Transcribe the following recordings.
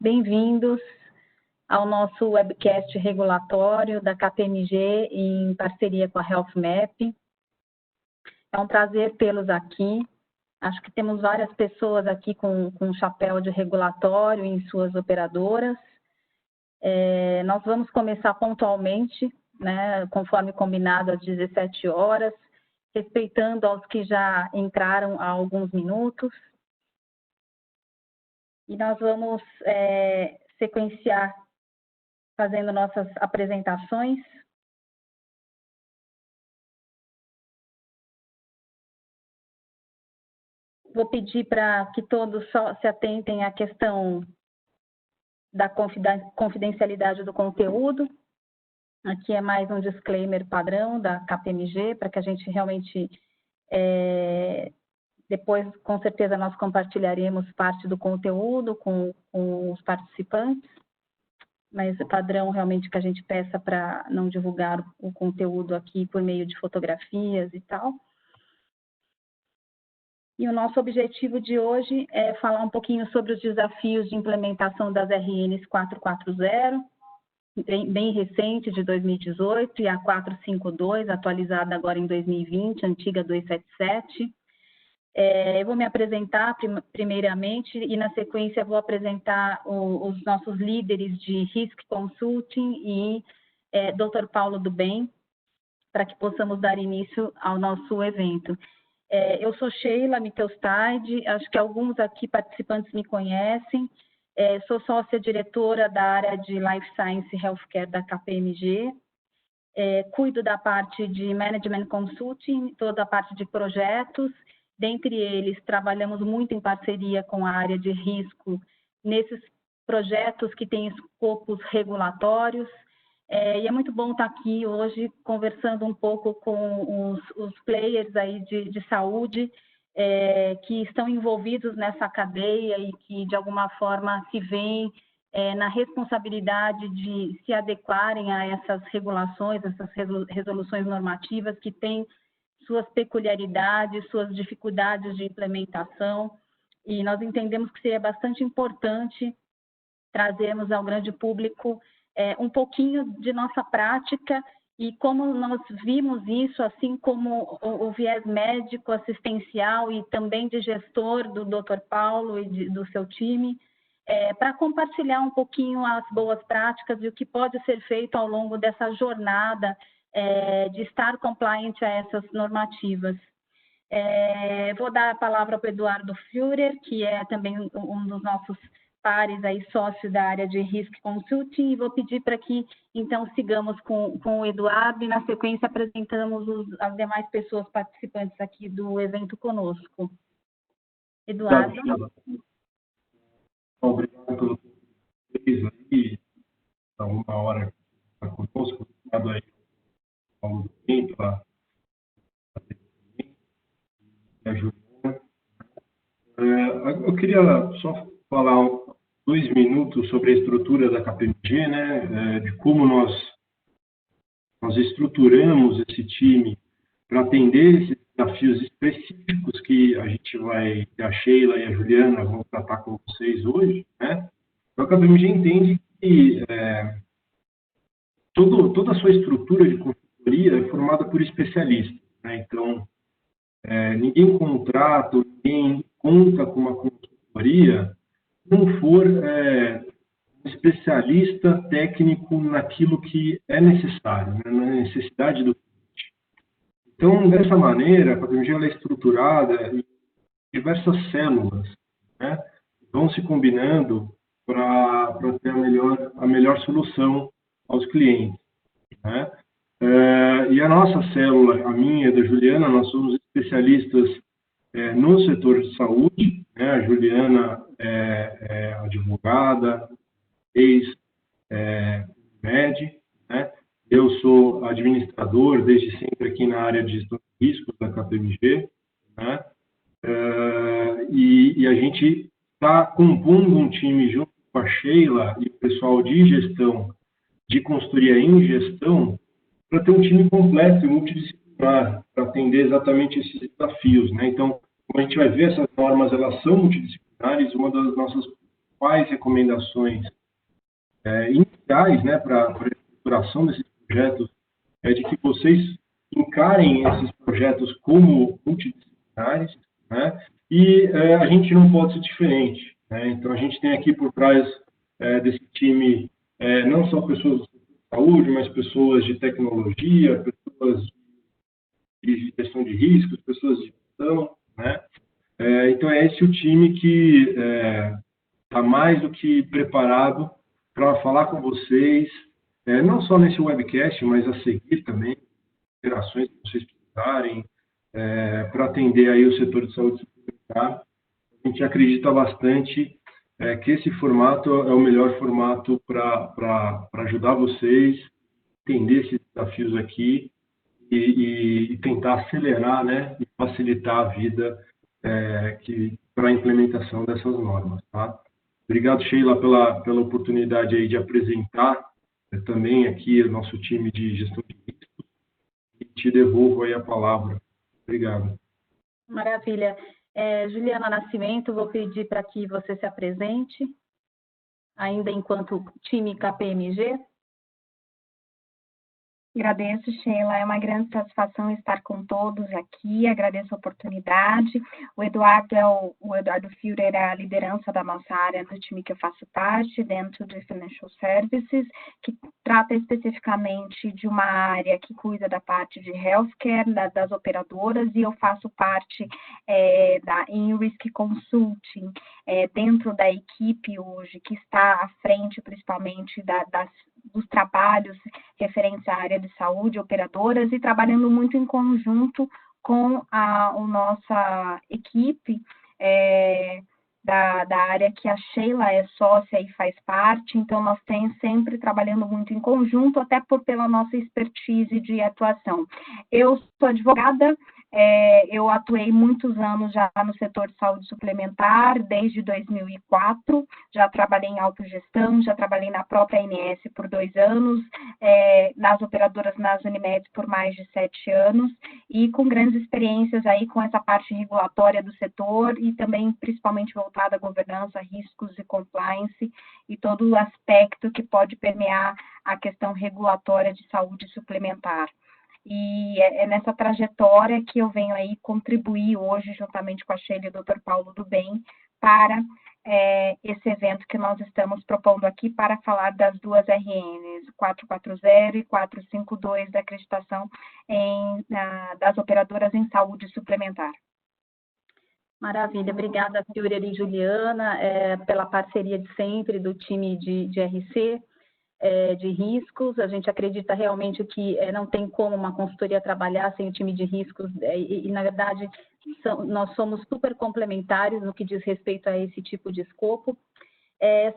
bem-vindos ao nosso webcast regulatório da KPMG em parceria com a HealthMap. É um prazer tê-los aqui. Acho que temos várias pessoas aqui com chapéu de regulatório em suas operadoras. Nós vamos começar pontualmente, né, conforme combinado, às 17 horas, respeitando aos que já entraram há alguns minutos. E nós vamos sequenciar fazendo nossas apresentações. Vou pedir para que todos só se atentem à questão da confidencialidade do conteúdo. Aqui é mais um disclaimer padrão da KPMG, para que a gente realmente... Depois, com certeza, nós compartilharemos parte do conteúdo com os participantes, mas é padrão realmente que a gente peça para não divulgar o conteúdo aqui por meio de fotografias e tal. E o nosso objetivo de hoje é falar um pouquinho sobre os desafios de implementação das RNs 440, bem recente, de 2018, e a 452, atualizada agora em 2020, antiga 277. Eu vou me apresentar primeiramente e, na sequência, vou apresentar os nossos líderes de Risk Consulting e Dr. Paulo do Bem, para que possamos dar início ao nosso evento. Eu sou Sheila Mittelsteid, acho que alguns aqui participantes me conhecem, sou sócia-diretora da área de Life Science e Healthcare da KPMG, cuido da parte de Management Consulting, toda a parte de projetos. Dentre eles, trabalhamos muito em parceria com a área de risco nesses projetos que têm escopos regulatórios. E é muito bom estar aqui hoje conversando um pouco com os players aí de saúde que estão envolvidos nessa cadeia e que, de alguma forma, se veem na responsabilidade de se adequarem a essas regulações, essas resoluções normativas que têm suas peculiaridades, suas dificuldades de implementação, e nós entendemos que seria bastante importante trazermos ao grande público um pouquinho de nossa prática e como nós vimos isso, assim como o viés médico, assistencial e também de gestor do Dr. Paulo e do seu time, para compartilhar um pouquinho as boas práticas e o que pode ser feito ao longo dessa jornada de estar compliant a essas normativas. Vou dar a palavra para o Eduardo Führer, que é também um dos nossos pares aí, sócio da área de Risk Consulting, e vou pedir para que, então, sigamos com o Eduardo e, na sequência, apresentamos as demais pessoas participantes aqui do evento conosco. Eduardo. Obrigado pelo convite aí, está uma hora conosco, obrigado aí ao longo do tempo, a Juliana. Eu queria só falar 2 minutos sobre a estrutura da KPMG, né, de como nós estruturamos esse time para atender esses desafios específicos que a gente a Sheila e a Juliana vão tratar com vocês hoje, né. A KPMG entende que toda a sua estrutura de consultoria é formada por especialistas, né? Então, ninguém contrata, ninguém conta com uma consultoria se não for um especialista técnico naquilo que é necessário, né? Na necessidade do cliente. Então, dessa maneira, a KPMG é estruturada em diversas células, né? Vão se combinando para ter a melhor solução aos clientes, né? E a nossa célula, a minha e a da Juliana, nós somos especialistas no setor de saúde, né? A Juliana é advogada, ex-MED, né? Eu sou administrador desde sempre aqui na área de gestão de riscos da KPMG, né? E a gente está compondo um time junto com a Sheila e o pessoal de gestão, de consultoria em gestão, para ter um time completo e multidisciplinar, para atender exatamente esses desafios, né? Então, como a gente vai ver, essas normas, elas são multidisciplinares. Uma das nossas principais recomendações iniciais, né, para a estruturação desses projetos é de que vocês encarem esses projetos como multidisciplinares, né, e a gente não pode ser diferente, né? Então, a gente tem aqui por trás desse time não só pessoas de saúde, mas pessoas de tecnologia, pessoas de gestão de riscos, pessoas de gestão, né? Então, é esse o time que está mais do que preparado para falar com vocês, não só nesse webcast, mas a seguir também, interações que vocês precisarem, para atender aí o setor de saúde suplementar. A gente acredita bastante que esse formato é o melhor formato para ajudar vocês a entender esses desafios aqui e tentar acelerar, né, e facilitar a vida para a implementação dessas normas, tá? Obrigado, Sheila, pela oportunidade aí de apresentar também aqui o nosso time de gestão de riscos e te devolvo aí a palavra. Obrigado. Maravilha. Juliana Nascimento, vou pedir para que você se apresente, ainda enquanto time KPMG. Agradeço, Sheila. É uma grande satisfação estar com todos aqui. Agradeço a oportunidade. O Eduardo Führer é a liderança da nossa área do time que eu faço parte, dentro de Financial Services, que trata especificamente de uma área que cuida da parte de healthcare, das operadoras, e eu faço parte da InRisk Consulting, dentro da equipe hoje, que está à frente, principalmente, dos trabalhos referentes à área de saúde, operadoras, e trabalhando muito em conjunto com a nossa equipe da área que a Sheila é sócia e faz parte. Então, nós temos sempre trabalhando muito em conjunto, até pela nossa expertise de atuação. Eu sou advogada, eu atuei muitos anos já no setor de saúde suplementar, desde 2004, já trabalhei em autogestão, já trabalhei na própria ANS por 2 anos, nas operadoras, nas Unimed por mais de 7 anos, e com grandes experiências aí com essa parte regulatória do setor e também principalmente voltada à governança, riscos e compliance e todo o aspecto que pode permear a questão regulatória de saúde suplementar. E é nessa trajetória que eu venho aí contribuir hoje, juntamente com a Sheila e o Dr. Paulo do Bem, para esse evento que nós estamos propondo aqui para falar das 2 RNs, 440 e 452, da acreditação das operadoras em saúde suplementar. Maravilha, obrigada, Führer e Juliana, pela parceria de sempre do time de RC, de riscos. A gente acredita realmente que não tem como uma consultoria trabalhar sem o time de riscos, e na verdade, nós somos super complementares no que diz respeito a esse tipo de escopo.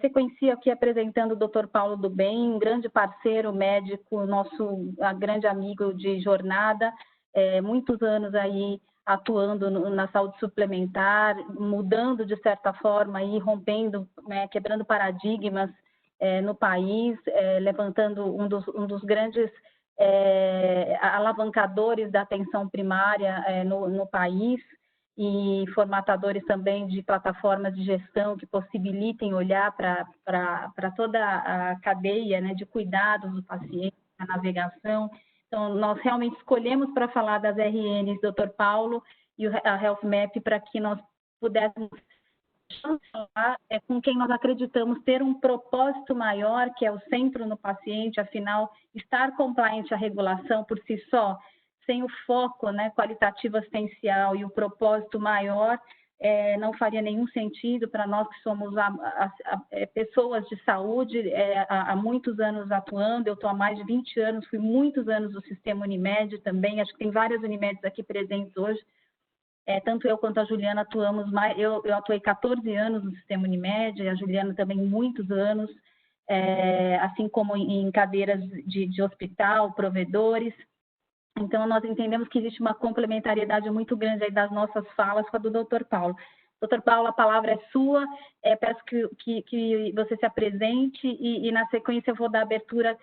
Sequencio aqui apresentando o Dr. Paulo do Bem, um grande parceiro médico, nosso grande amigo de jornada, muitos anos aí atuando na saúde suplementar, mudando de certa forma, aí, rompendo, né, quebrando paradigmas no país, levantando um dos grandes alavancadores da atenção primária no país, e formatadores também de plataformas de gestão que possibilitem olhar para toda a cadeia, né, de cuidados do paciente, a navegação. Então, nós realmente escolhemos para falar das RNs, Dr. Paulo, e a Health Map, para que nós pudéssemos falar com quem nós acreditamos ter um propósito maior, que é o centro no paciente. Afinal, estar compliant à regulação por si só, sem o foco, né, qualitativo assistencial e o propósito maior, não faria nenhum sentido para nós que somos pessoas de saúde, há muitos anos atuando. Eu estou há mais de 20 anos, fui muitos anos do sistema Unimed também, acho que tem várias Unimedes aqui presentes hoje. Tanto eu quanto a Juliana atuamos mais, eu atuei 14 anos no sistema Unimed, a Juliana também muitos anos, assim como em cadeiras de hospital, provedores. Então, nós entendemos que existe uma complementariedade muito grande aí das nossas falas com a do Dr. Paulo. Dr. Paulo, a palavra é sua, peço que você se apresente e na sequência eu vou dar abertura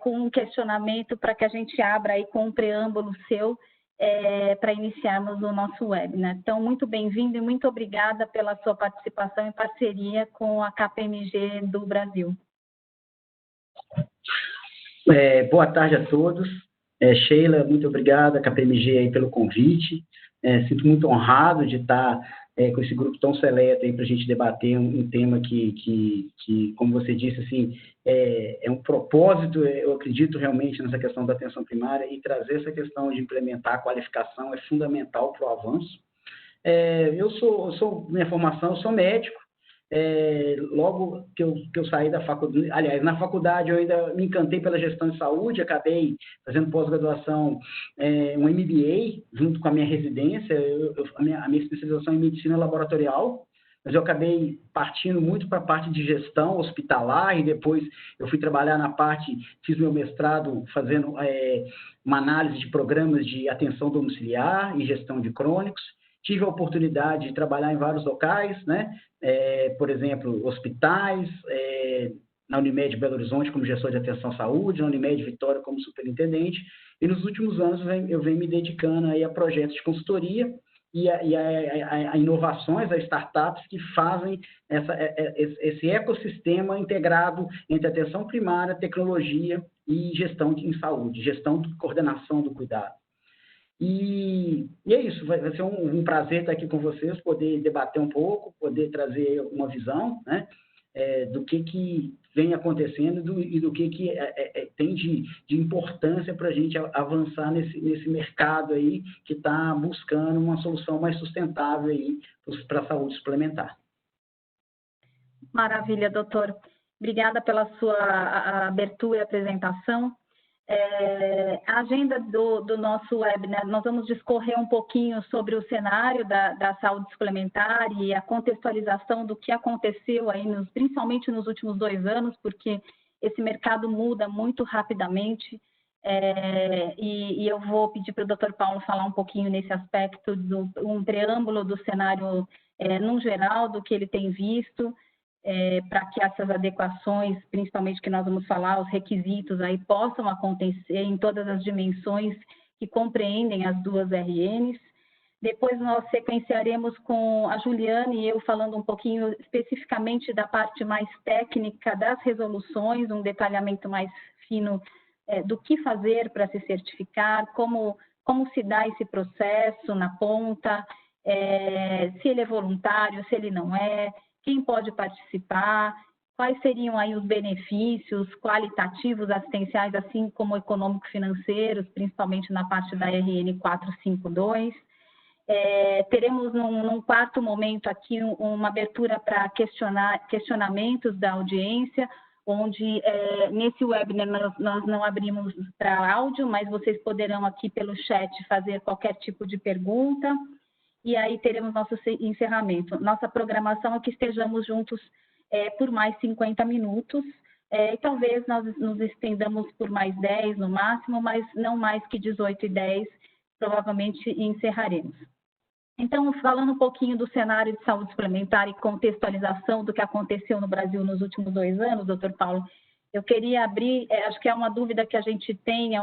com um questionamento para que a gente abra aí com um preâmbulo seu, para iniciarmos o nosso webinar. Então, muito bem-vindo e muito obrigada pela sua participação em parceria com a KPMG do Brasil. Boa tarde a todos. Sheila, muito obrigada, KPMG, aí, pelo convite. Sinto muito honrado de estar com esse grupo tão seleto para a gente debater um tema que, como você disse, assim, é um propósito. Eu acredito realmente nessa questão da atenção primária, e trazer essa questão de implementar a qualificação é fundamental para o avanço. Minha formação, eu sou médico. Logo que eu saí da faculdade, aliás, na faculdade eu ainda me encantei pela gestão de saúde, acabei fazendo pós-graduação, um MBA, junto com a minha residência. A minha especialização em medicina laboratorial, mas eu acabei partindo muito para a parte de gestão hospitalar, e depois eu fui trabalhar na parte, fiz meu mestrado fazendo uma análise de programas de atenção domiciliar e gestão de crônicos. Tive a oportunidade de trabalhar em vários locais, né? Por exemplo, hospitais, na Unimed Belo Horizonte como gestor de atenção à saúde, na Unimed Vitória como superintendente, e nos últimos anos eu venho me dedicando aí a projetos de consultoria e a inovações, a startups que fazem esse ecossistema integrado entre atenção primária, tecnologia e gestão em saúde, gestão de coordenação do cuidado. E é isso, vai ser um prazer estar aqui com vocês, poder debater um pouco, poder trazer uma visão, né, do que vem acontecendo e do que tem de importância para a gente avançar nesse mercado aí que está buscando uma solução mais sustentável aí para a saúde suplementar. Maravilha, doutor. Obrigada pela sua abertura e apresentação. A agenda do nosso webinar, nós vamos discorrer um pouquinho sobre o cenário da saúde suplementar e a contextualização do que aconteceu aí, principalmente nos últimos 2 anos, porque esse mercado muda muito rapidamente, e eu vou pedir para o Dr. Paulo falar um pouquinho nesse aspecto, um preâmbulo do cenário no geral, do que ele tem visto, para que essas adequações, principalmente que nós vamos falar, os requisitos aí possam acontecer em todas as dimensões que compreendem as 2 RNs. Depois nós sequenciaremos com a Juliana e eu falando um pouquinho especificamente da parte mais técnica das resoluções, um detalhamento mais fino do que fazer para se certificar, como se dá esse processo na ponta, se ele é voluntário, se ele não é, quem pode participar, quais seriam aí os benefícios qualitativos assistenciais, assim como econômico-financeiros, principalmente na parte da RN 452. Teremos num quarto momento aqui uma abertura para questionamentos da audiência, onde nesse webinar nós não abrimos para áudio, mas vocês poderão aqui pelo chat fazer qualquer tipo de pergunta. E aí teremos nosso encerramento. Nossa programação é que estejamos juntos por mais 50 minutos, e talvez nós nos estendamos por mais 10 no máximo, mas não mais que 18h10, provavelmente encerraremos. Então, falando um pouquinho do cenário de saúde suplementar e contextualização do que aconteceu no Brasil nos últimos 2 anos, doutor Paulo, eu queria abrir, acho que é uma dúvida que a gente tem, é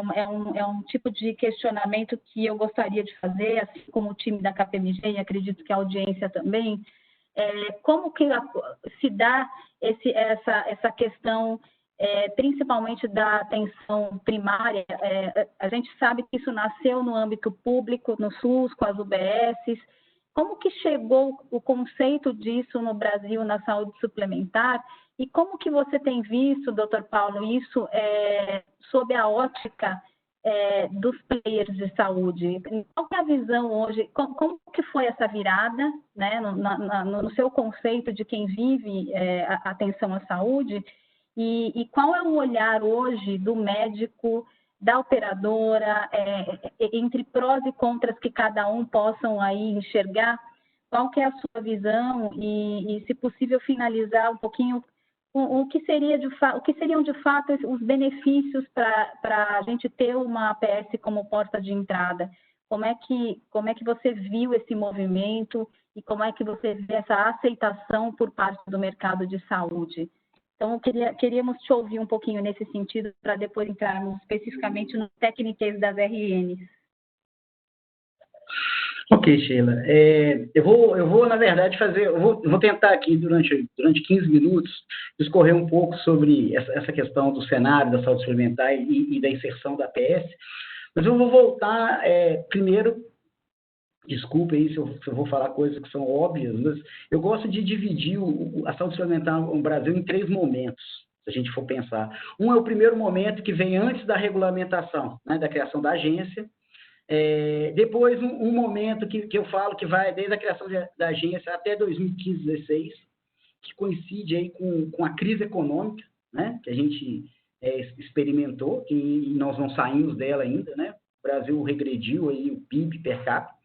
um tipo de questionamento que eu gostaria de fazer, assim como o time da KPMG, e acredito que a audiência também, como que se dá essa questão, principalmente da atenção primária. A gente sabe que isso nasceu no âmbito público, no SUS, com as UBSs. Como que chegou o conceito disso no Brasil, na saúde suplementar? E como que você tem visto, doutor Paulo, isso sob a ótica dos players de saúde? Qual é a visão hoje? Como que foi essa virada, né, no seu conceito de quem vive a atenção à saúde? E qual é o olhar hoje do médico, da operadora, entre prós e contras que cada um possam aí enxergar? Qual que é a sua visão? E se possível, finalizar um pouquinho o que seriam de fato os benefícios para a gente ter uma APS como porta de entrada? Como é que você viu esse movimento e como é que você vê essa aceitação por parte do mercado de saúde? Então, queríamos te ouvir um pouquinho nesse sentido para depois entrarmos especificamente no técnicas das RNs. Ok, Sheila. Eu vou, na verdade, eu vou tentar aqui, durante 15 minutos, discorrer um pouco sobre essa questão do cenário da saúde suplementar e da inserção da APS, mas eu vou voltar, primeiro, desculpe aí se eu vou falar coisas que são óbvias, mas eu gosto de dividir a saúde suplementar no Brasil em 3 momentos, se a gente for pensar. Um é o primeiro momento, que vem antes da regulamentação, né, da criação da agência. Depois, um momento que eu falo que vai desde a criação da agência até 2015, 2016, que coincide aí com a crise econômica, né, que a gente experimentou, e nós não saímos dela ainda, né? O Brasil regrediu aí o PIB per capita.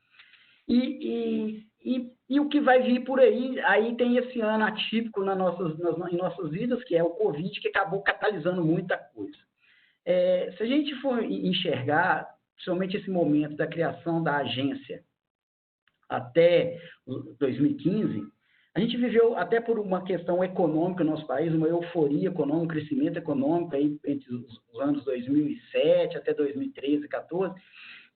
E o que vai vir por aí tem esse ano atípico em nossas vidas, que é o Covid, que acabou catalisando muita coisa. Se a gente for enxergar, principalmente esse momento da criação da agência até 2015, a gente viveu, até por uma questão econômica no nosso país, uma euforia econômica, um crescimento econômico aí entre os anos 2007 até 2013, 2014,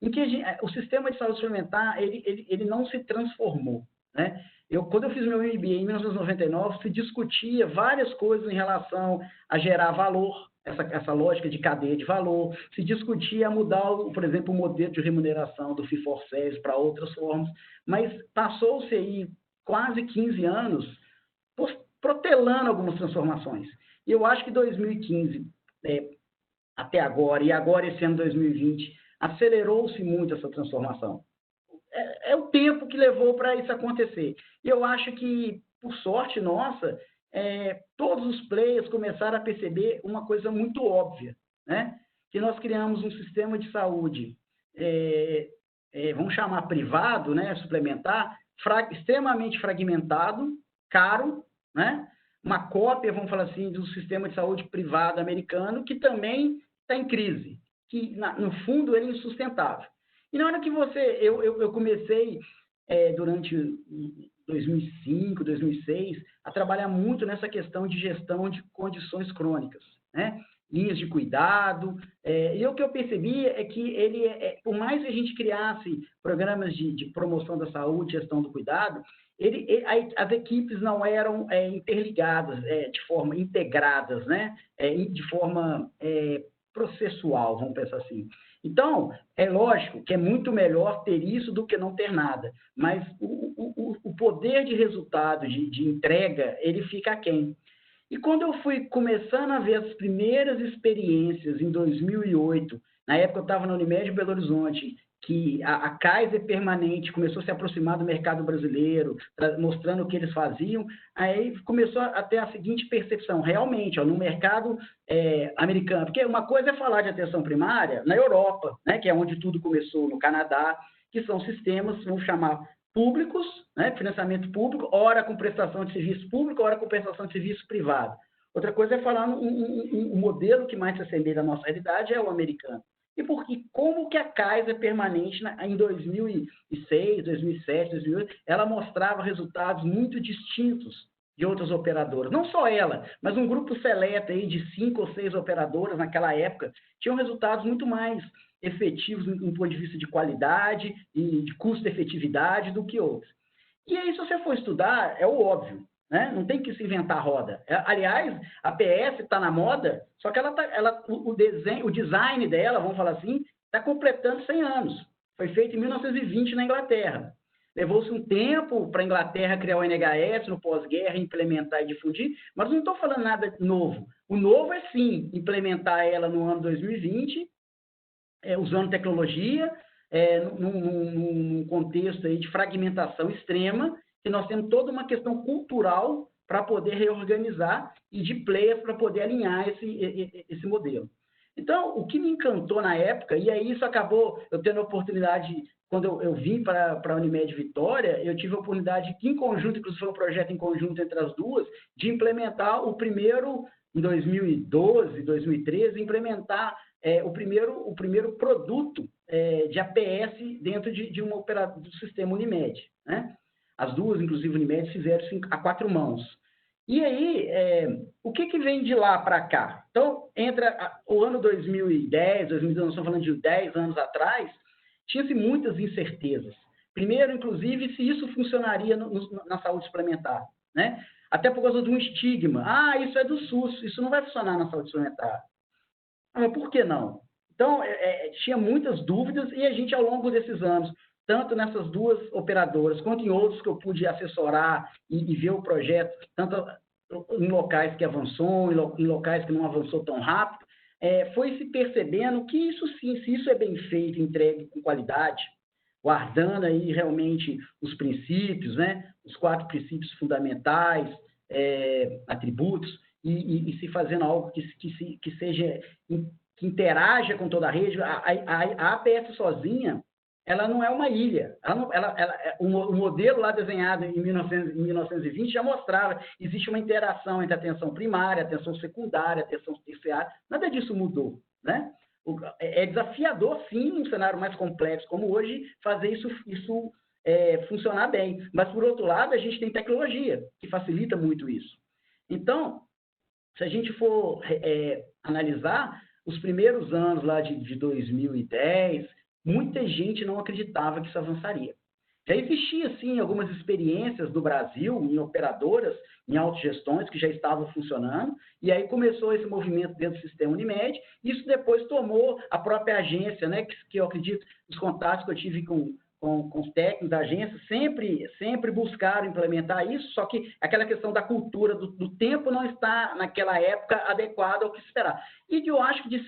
em que o sistema de saúde suplementar ele não se transformou, né? Quando eu fiz meu MBA em 1999, se discutia várias coisas em relação a gerar valor, essa lógica de cadeia de valor, se discutia mudar, por exemplo, o modelo de remuneração do fee for service para outras formas, mas passou-se aí quase 15 anos protelando algumas transformações. E eu acho que 2015 até agora, e agora esse ano 2020, acelerou-se muito essa transformação. É o tempo que levou para isso acontecer. E eu acho que, por sorte nossa, todos os players começaram a perceber uma coisa muito óbvia, né? Que nós criamos um sistema de saúde, vamos chamar privado, né? Suplementar, extremamente fragmentado, caro, né? Uma cópia, vamos falar assim, do sistema de saúde privado americano, que também está em crise, que, no fundo, ele é insustentável. E na hora que eu comecei, durante 2005, 2006, a trabalhar muito nessa questão de gestão de condições crônicas, né? Linhas de cuidado, e o que eu percebi é que por mais que a gente criasse programas de promoção da saúde, gestão do cuidado, as equipes não eram interligadas, de forma integradas, né? De forma processual, vamos pensar assim. Então, é lógico que é muito melhor ter isso do que não ter nada, mas o poder de resultado, de entrega, ele fica aquém. E quando eu fui começando a ver as primeiras experiências em 2008, na época eu estava na Unimed Belo Horizonte, que a Kaiser Permanente começou a se aproximar do mercado brasileiro, mostrando o que eles faziam, aí começou a ter a seguinte percepção, realmente, no mercado americano, porque uma coisa é falar de atenção primária na Europa, né, que é onde tudo começou, no Canadá, que são sistemas, vamos chamar, públicos, né, financiamento público, ora com prestação de serviço público, ora com prestação de serviço privado. Outra coisa é falar um modelo que mais se assemelha à nossa realidade é o americano. E como que a Kaiser Permanente, em 2006, 2007, 2008, ela mostrava resultados muito distintos de outras operadoras. Não só ela, mas um grupo seleto aí de 5 ou 6 operadoras naquela época tinham resultados muito mais efetivos do ponto de vista de qualidade e de custo-efetividade do que outros. E aí, se você for estudar, é o óbvio, né? Não tem que se inventar a roda. Aliás, a PS está na moda, só que o design dela, vamos falar assim, está completando 100 anos. Foi feito em 1920 na Inglaterra. Levou-se um tempo para a Inglaterra criar o NHS no pós-guerra, implementar e difundir, mas não estou falando nada novo. O novo é, sim, implementar ela no ano 2020, usando tecnologia, num contexto aí de fragmentação extrema, que nós temos toda uma questão cultural para poder reorganizar e de players para poder alinhar esse modelo. Então, o que me encantou na época, e aí isso acabou eu tendo a oportunidade, quando eu vim para a Unimed Vitória, eu tive a oportunidade, em conjunto, inclusive foi um projeto em conjunto entre as duas, de implementar o primeiro, em 2012, 2013, implementar o primeiro produto de APS dentro de um operador do sistema Unimed, né? As duas, inclusive Unimed, fizeram isso a 4 mãos. E aí, o que vem de lá para cá? Então, entra o ano 2010, 2012, nós estamos falando de 10 anos atrás, tinha-se muitas incertezas. Primeiro, inclusive, se isso funcionaria na saúde suplementar, né? Até por causa de um estigma. Ah, isso é do SUS, isso não vai funcionar na saúde suplementar. Mas por que não? Então, tinha muitas dúvidas e a gente, ao longo desses anos, tanto nessas duas operadoras, quanto em outros que eu pude assessorar e ver o projeto, tanto em locais que avançou, em locais que não avançou tão rápido, foi se percebendo que isso sim, se isso é bem feito, entregue com qualidade, guardando aí realmente os princípios, né? Os 4 princípios fundamentais, atributos, e se fazendo algo que seja, que interaja com toda a rede. A APS sozinha, ela não é uma ilha. O modelo lá desenhado em 1920 já mostrava, existe uma interação entre a atenção primária, a atenção secundária, a atenção terciária, nada disso mudou, né? É desafiador, sim, num cenário mais complexo como hoje, fazer isso funcionar bem. Mas, por outro lado, a gente tem tecnologia, que facilita muito isso. Então, se a gente for analisar os primeiros anos lá de 2010, muita gente não acreditava que isso avançaria. Já existia, sim, algumas experiências do Brasil em operadoras, em autogestões que já estavam funcionando, e aí começou esse movimento dentro do sistema Unimed, e isso depois tomou a própria agência, né, que eu acredito, os contatos que eu tive com os técnicos da agência, sempre buscaram implementar isso, só que aquela questão da cultura, do tempo não está, naquela época, adequada ao que se esperar. E eu acho que de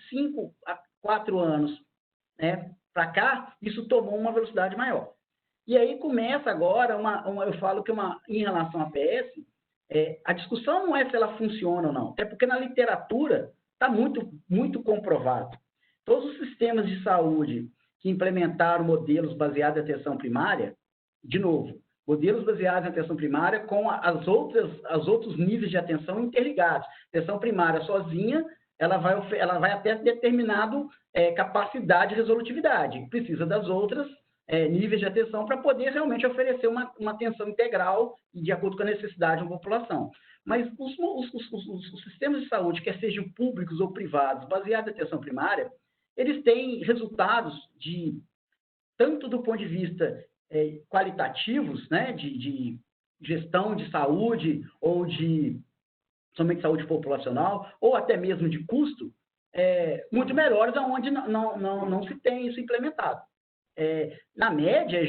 5 a 4 anos, né, para cá, isso tomou uma velocidade maior. E aí começa agora, eu falo que em relação à APS, a discussão não é se ela funciona ou não, até porque na literatura está muito, muito comprovado. Todos os sistemas de saúde que implementaram modelos baseados em atenção primária, de novo, modelos baseados em atenção primária com os outros níveis de atenção interligados. Atenção primária sozinha, ela vai até determinado capacidade e resolutividade. Precisa das outras níveis de atenção para poder realmente oferecer uma atenção integral e de acordo com a necessidade de uma população. Mas os sistemas de saúde, quer sejam públicos ou privados, baseados em atenção primária, eles têm resultados tanto do ponto de vista qualitativos, né, de gestão de saúde ou de somente saúde populacional, ou até mesmo de custo, muito melhores onde não se tem isso implementado. Na média,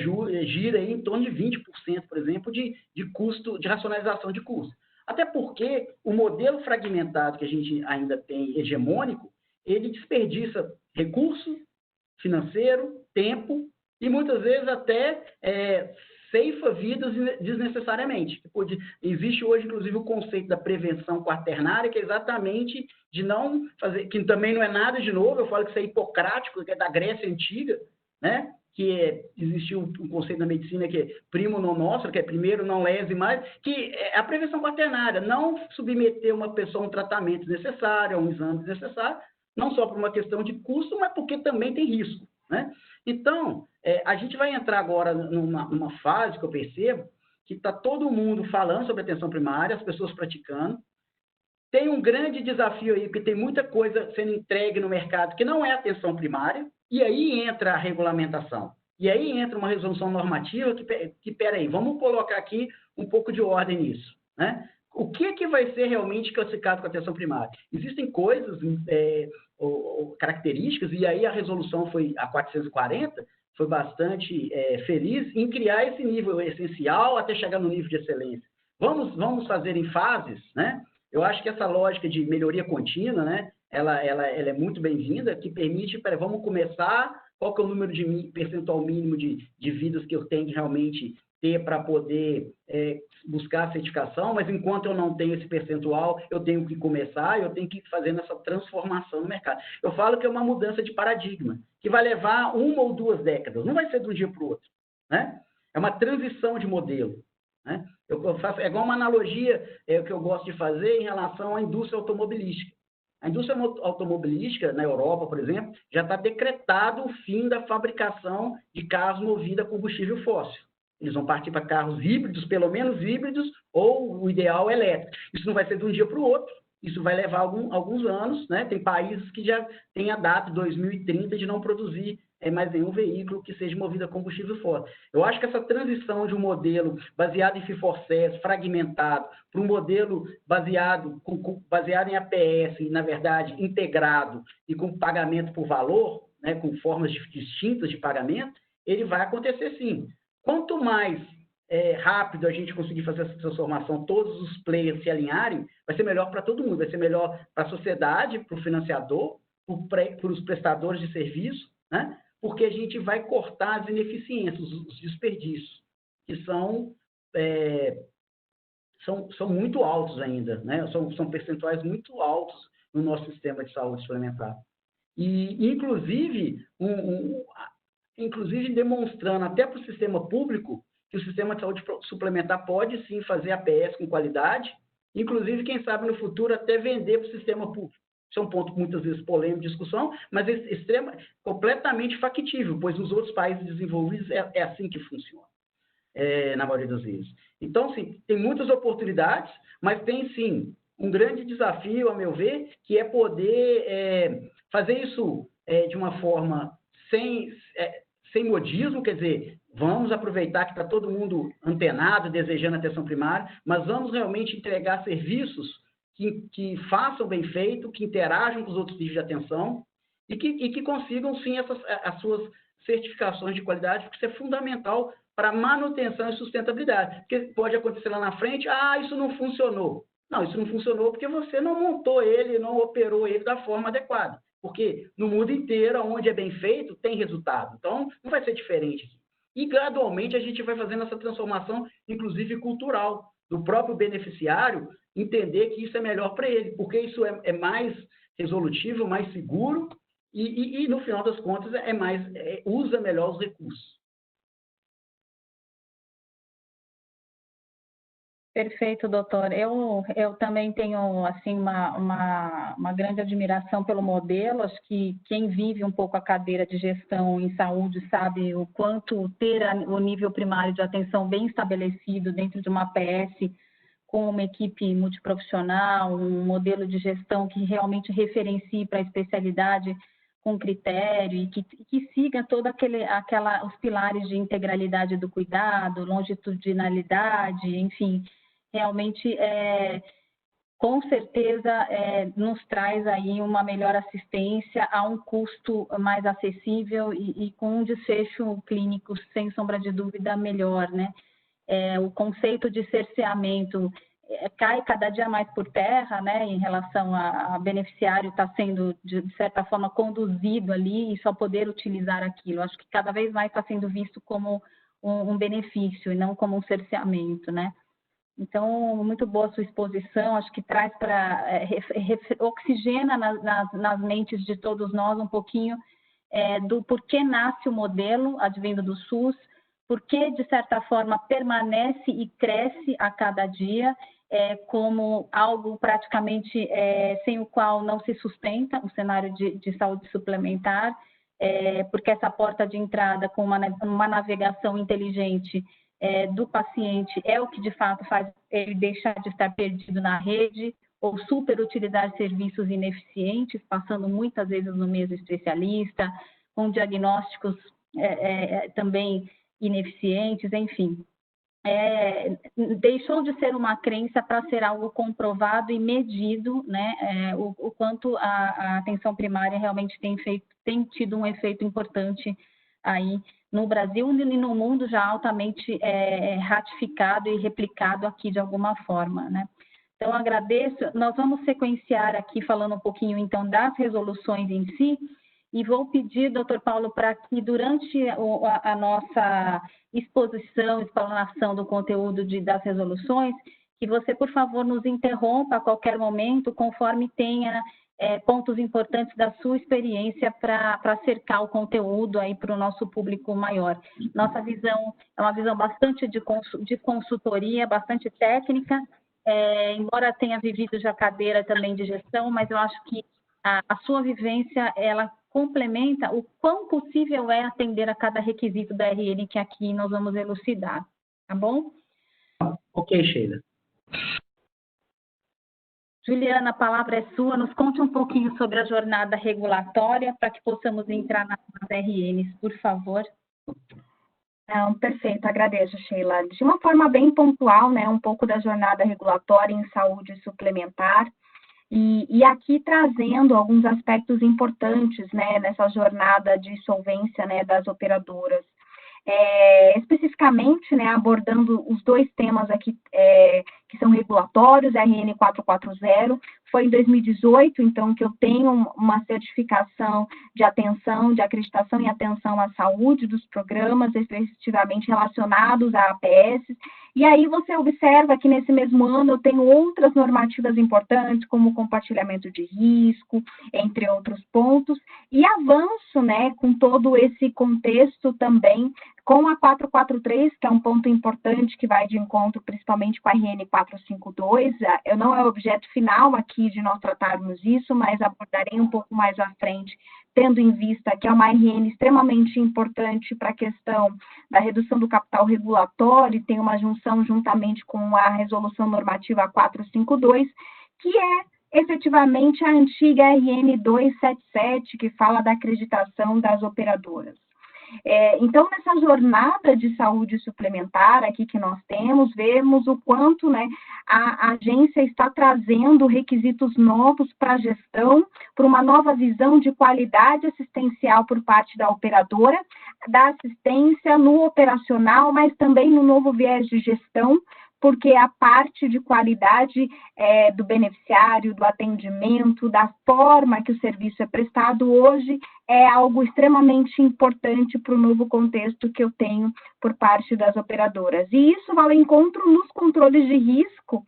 gira aí em torno de 20%, por exemplo, de custo, de racionalização de custo. Até porque o modelo fragmentado que a gente ainda tem, hegemônico, ele desperdiça recurso financeiro, tempo e muitas vezes até ceifa vidas desnecessariamente. Existe hoje, inclusive, o conceito da prevenção quaternária, que é exatamente de não fazer, que também não é nada de novo, eu falo que isso é hipocrático, que é da Grécia Antiga, né? Existiu um conceito na medicina que é primo non nocere, que é primeiro não lese mais, que é a prevenção quaternária, não submeter uma pessoa a um tratamento desnecessário, a um exame desnecessário, não só por uma questão de custo, mas porque também tem risco, né? Então, a gente vai entrar agora numa fase que eu percebo que está todo mundo falando sobre atenção primária, as pessoas praticando. Tem um grande desafio aí, porque tem muita coisa sendo entregue no mercado que não é atenção primária, e aí entra a regulamentação. E aí entra uma resolução normativa que peraí, vamos colocar aqui um pouco de ordem nisso, né? O que vai ser realmente classificado com atenção primária? Existem coisas, ou características, e aí a resolução a 440, foi bastante feliz em criar esse nível essencial até chegar no nível de excelência. Vamos fazer em fases, né? Eu acho que essa lógica de melhoria contínua, né? Ela é muito bem-vinda, que permite, vamos começar, qual que é o número de percentual mínimo de vidas que eu tenho que realmente ter para poder buscar a certificação, mas enquanto eu não tenho esse percentual, eu tenho que começar, eu tenho que ir fazendo essa transformação no mercado. Eu falo que é uma mudança de paradigma, que vai levar 1 ou 2 décadas, não vai ser de um dia para o outro, né? É uma transição de modelo, né? Eu faço, é igual uma analogia que eu gosto de fazer em relação à indústria automobilística. A indústria automobilística, na Europa, por exemplo, já está decretado o fim da fabricação de carros movidos a combustível fóssil. Eles vão partir para carros híbridos, pelo menos híbridos, ou o ideal elétrico. Isso não vai ser de um dia para o outro, isso vai levar alguns anos, né? Tem países que já têm a data de 2030 de não produzir mais nenhum veículo que seja movido a combustível fóssil. Eu acho que essa transição de um modelo baseado em fee-for-service, fragmentado, para um modelo baseado em APS, e, na verdade, integrado e com pagamento por valor, né, com formas distintas de pagamento, ele vai acontecer sim. Quanto mais rápido a gente conseguir fazer essa transformação, todos os players se alinharem, vai ser melhor para todo mundo, vai ser melhor para a sociedade, para o financiador, para os prestadores de serviço, né? Porque a gente vai cortar as ineficiências, os desperdícios, que são muito altos ainda, né? São percentuais muito altos no nosso sistema de saúde suplementar. E, inclusive demonstrando até para o sistema público que o sistema de saúde suplementar pode sim fazer APS com qualidade, inclusive, quem sabe, no futuro, até vender para o sistema público. Isso é um ponto muitas vezes polêmico de discussão, mas completamente factível, pois nos outros países desenvolvidos é assim que funciona, na maioria das vezes. Então, sim, tem muitas oportunidades, mas tem, sim, um grande desafio, a meu ver, que é poder fazer isso de uma forma sem modismo, quer dizer, vamos aproveitar que está todo mundo antenado, desejando atenção primária, mas vamos realmente entregar serviços que façam bem feito, que interajam com os outros níveis de atenção e que consigam, sim, as suas certificações de qualidade, porque isso é fundamental para manutenção e sustentabilidade. Porque pode acontecer lá na frente, isso não funcionou. Não, isso não funcionou porque você não montou ele, não operou ele da forma adequada. Porque no mundo inteiro, onde é bem feito, tem resultado. Então, não vai ser diferente. E, gradualmente, a gente vai fazendo essa transformação, inclusive cultural, do próprio beneficiário entender que isso é melhor para ele, porque isso é mais resolutivo, mais seguro e, no final das contas, usa melhor os recursos. Perfeito, doutor. Eu também tenho assim uma grande admiração pelo modelo. Acho que quem vive um pouco a cadeira de gestão em saúde sabe o quanto ter o nível primário de atenção bem estabelecido dentro de uma APS, com uma equipe multiprofissional, um modelo de gestão que realmente referencie para a especialidade com critério e que siga todos os pilares de integralidade do cuidado, longitudinalidade, enfim, realmente, com certeza, nos traz aí uma melhor assistência a um custo mais acessível e com um desfecho clínico, sem sombra de dúvida, melhor, né? O conceito de cerceamento cai cada dia mais por terra, né, em relação a beneficiário estar sendo, de certa forma, conduzido ali e só poder utilizar aquilo. Acho que cada vez mais está sendo visto como um benefício e não como um cerceamento, né? Então, muito boa a sua exposição, acho que traz oxigena nas mentes de todos nós um pouquinho do porquê nasce o modelo advindo do SUS, porque, de certa forma, permanece e cresce a cada dia como algo praticamente sem o qual não se sustenta o cenário de saúde suplementar, porque essa porta de entrada com uma navegação inteligente do paciente é o que, de fato, faz ele deixar de estar perdido na rede ou superutilizar serviços ineficientes, passando muitas vezes no mesmo especialista, com diagnósticos também ineficientes, enfim. Deixou de ser uma crença para ser algo comprovado e medido, né, o quanto a atenção primária realmente tem tido um efeito importante aí no Brasil e no mundo já altamente ratificado e replicado aqui de alguma forma, né? Então, agradeço. Nós vamos sequenciar aqui falando um pouquinho, então, das resoluções em si, e vou pedir, doutor Paulo, para que durante a nossa explanação do conteúdo das resoluções, que você, por favor, nos interrompa a qualquer momento, conforme tenha pontos importantes da sua experiência para cercar o conteúdo aí para o nosso público maior. Nossa visão é uma visão bastante de consultoria, bastante técnica, embora tenha vivido já cadeira também de gestão, mas eu acho que a sua vivência, ela complementa o quão possível é atender a cada requisito da RN que aqui nós vamos elucidar, tá bom? Ok, Sheila. Juliana, a palavra é sua. Nos conte um pouquinho sobre a jornada regulatória para que possamos entrar nas RNs, por favor. Não, perfeito, agradeço, Sheila. De uma forma bem pontual, né, um pouco da jornada regulatória em saúde suplementar, e aqui trazendo alguns aspectos importantes, né, nessa jornada de solvência, né, das operadoras. Especificamente, né, abordando os dois temas aqui que são regulatórios, RN 440, foi em 2018, então, que eu tenho uma certificação de atenção, de acreditação e atenção à saúde dos programas efetivamente relacionados à APS, e aí você observa que nesse mesmo ano eu tenho outras normativas importantes, como compartilhamento de risco, entre outros pontos, e avanço, né, com todo esse contexto também, com a 443, que é um ponto importante que vai de encontro principalmente com a RN 452, eu não é o objeto final aqui de nós tratarmos isso, mas abordarei um pouco mais à frente, tendo em vista que é uma RN extremamente importante para a questão da redução do capital regulatório, e tem uma junção juntamente com a resolução normativa 452, que é efetivamente a antiga RN 277, que fala da acreditação das operadoras. Então, nessa jornada de saúde suplementar aqui que nós temos, vemos o quanto, né, a agência está trazendo requisitos novos para a gestão, para uma nova visão de qualidade assistencial por parte da operadora, da assistência no operacional, mas também no novo viés de gestão, porque a parte de qualidade do beneficiário, do atendimento, da forma que o serviço é prestado hoje é algo extremamente importante para o novo contexto que eu tenho por parte das operadoras. E isso vai ao encontro nos controles de risco,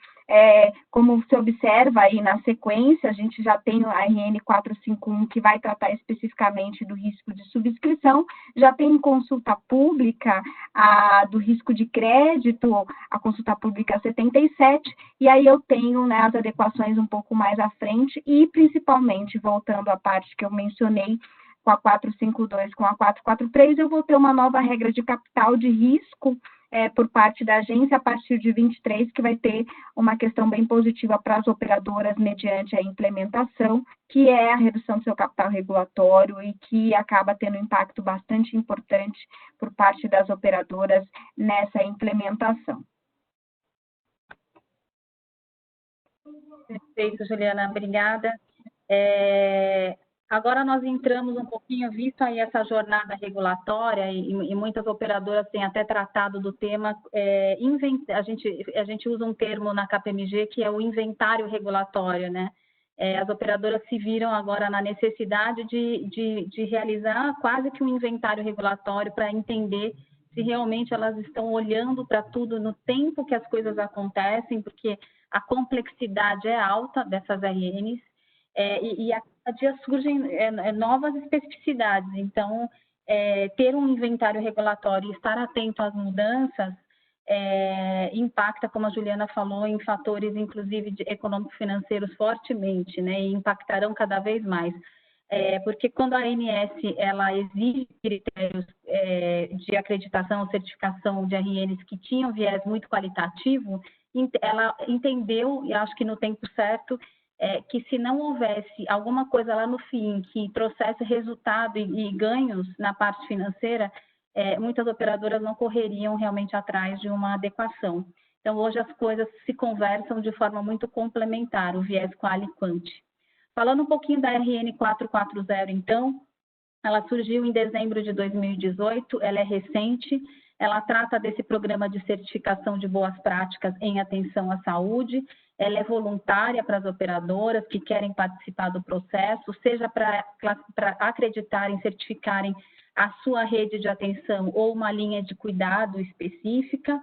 como se observa aí na sequência, a gente já tem a RN 451 que vai tratar especificamente do risco de subscrição, já tem consulta pública do risco de crédito, a consulta pública 77, e aí eu tenho, né, as adequações um pouco mais à frente, e principalmente, voltando à parte que eu mencionei, com a 452, com a 443, eu vou ter uma nova regra de capital de risco por parte da agência a partir de 23, que vai ter uma questão bem positiva para as operadoras mediante a implementação, que é a redução do seu capital regulatório e que acaba tendo um impacto bastante importante por parte das operadoras nessa implementação. Perfeito, Juliana, obrigada. Agora nós entramos um pouquinho, visto aí essa jornada regulatória, e muitas operadoras têm até tratado do tema, a gente usa um termo na KPMG que é o inventário regulatório, né? As operadoras se viram agora na necessidade de realizar quase que um inventário regulatório para entender se realmente elas estão olhando para tudo no tempo que as coisas acontecem, porque a complexidade é alta dessas RNs, e a cada dia surgem novas especificidades. Então, ter um inventário regulatório e estar atento às mudanças impacta, como a Juliana falou, em fatores, inclusive, econômico-financeiros fortemente, né, e impactarão cada vez mais. Porque quando a ANS ela exige critérios de acreditação ou certificação de RNs que tinham viés muito qualitativo, ela entendeu, e acho que no tempo certo, que se não houvesse alguma coisa lá no fim que trouxesse resultado e ganhos na parte financeira, muitas operadoras não correriam realmente atrás de uma adequação. Então, hoje as coisas se conversam de forma muito complementar, o viés quali e quanti. Falando um pouquinho da RN 440, então, ela surgiu em dezembro de 2018, ela é recente, ela trata desse programa de certificação de boas práticas em atenção à saúde, ela é voluntária para as operadoras que querem participar do processo, seja para acreditarem, certificarem a sua rede de atenção ou uma linha de cuidado específica,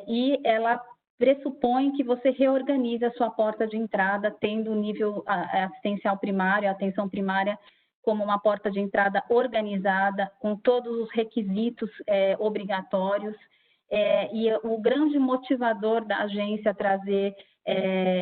e ela pressupõe que você reorganize a sua porta de entrada, tendo o nível assistencial primário, a atenção primária, como uma porta de entrada organizada, com todos os requisitos obrigatórios, e o grande motivador da agência trazer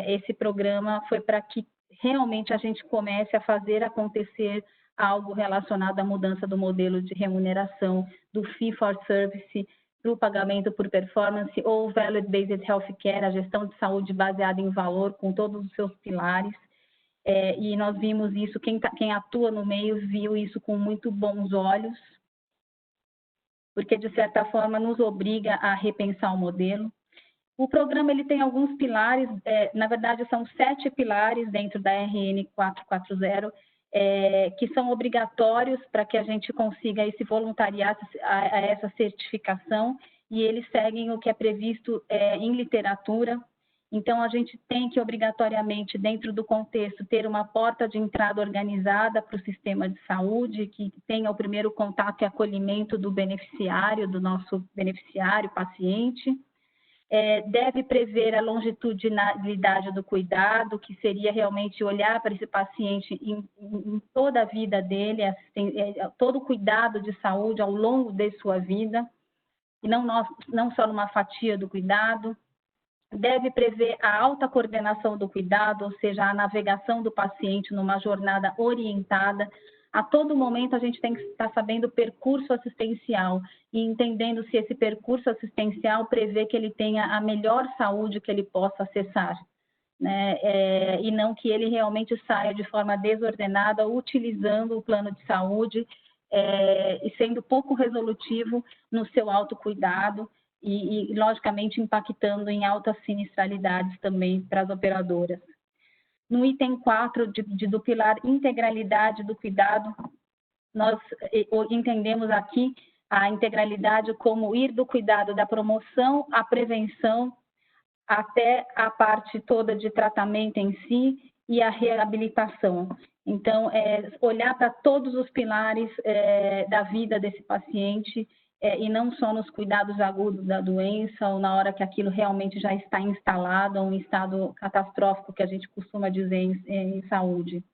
esse programa foi para que realmente a gente comece a fazer acontecer algo relacionado à mudança do modelo de remuneração do fee for service para o pagamento por performance, ou Value-Based Healthcare, a gestão de saúde baseada em valor, com todos os seus pilares. E nós vimos isso, quem atua no meio viu isso com muito bons olhos, porque, de certa forma, nos obriga a repensar o modelo. O programa ele tem alguns pilares, na verdade, são 7 pilares dentro da RN 440, que são obrigatórios para que a gente consiga se voluntariar a essa certificação, e eles seguem o que é previsto em literatura. Então, a gente tem que, obrigatoriamente, dentro do contexto, ter uma porta de entrada organizada para o sistema de saúde, que tenha o primeiro contato e acolhimento do beneficiário, do nosso beneficiário, paciente. Deve prever a longitudinalidade do cuidado, que seria realmente olhar para esse paciente em toda a vida dele, todo o cuidado de saúde ao longo de sua vida, e não só numa fatia do cuidado. Deve prever a alta coordenação do cuidado, ou seja, a navegação do paciente numa jornada orientada. A todo momento, a gente tem que estar sabendo o percurso assistencial e entendendo se esse percurso assistencial prevê que ele tenha a melhor saúde que ele possa acessar, né? E não que ele realmente saia de forma desordenada, utilizando o plano de saúde e sendo pouco resolutivo no seu autocuidado e, logicamente, impactando em altas sinistralidades também para as operadoras. No item 4 do pilar integralidade do cuidado, nós entendemos aqui a integralidade como ir do cuidado da promoção à prevenção, até a parte toda de tratamento em si e a reabilitação. Então, olhar para todos os pilares da vida desse paciente, e não só nos cuidados agudos da doença ou na hora que aquilo realmente já está instalado, ou um estado catastrófico que a gente costuma dizer em saúde.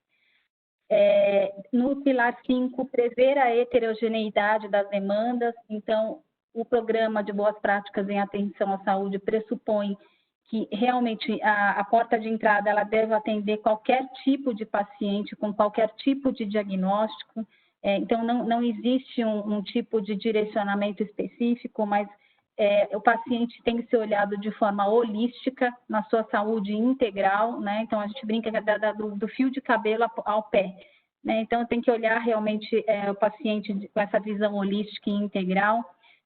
No pilar 5, prever a heterogeneidade das demandas. Então, o programa de boas práticas em atenção à saúde pressupõe que realmente a porta de entrada ela deve atender qualquer tipo de paciente com qualquer tipo de diagnóstico. Então, não existe um tipo de direcionamento específico, mas o paciente tem que ser olhado de forma holística, na sua saúde integral, né? Então, a gente brinca do fio de cabelo ao pé, né? Então, tem que olhar realmente o paciente com essa visão holística e integral,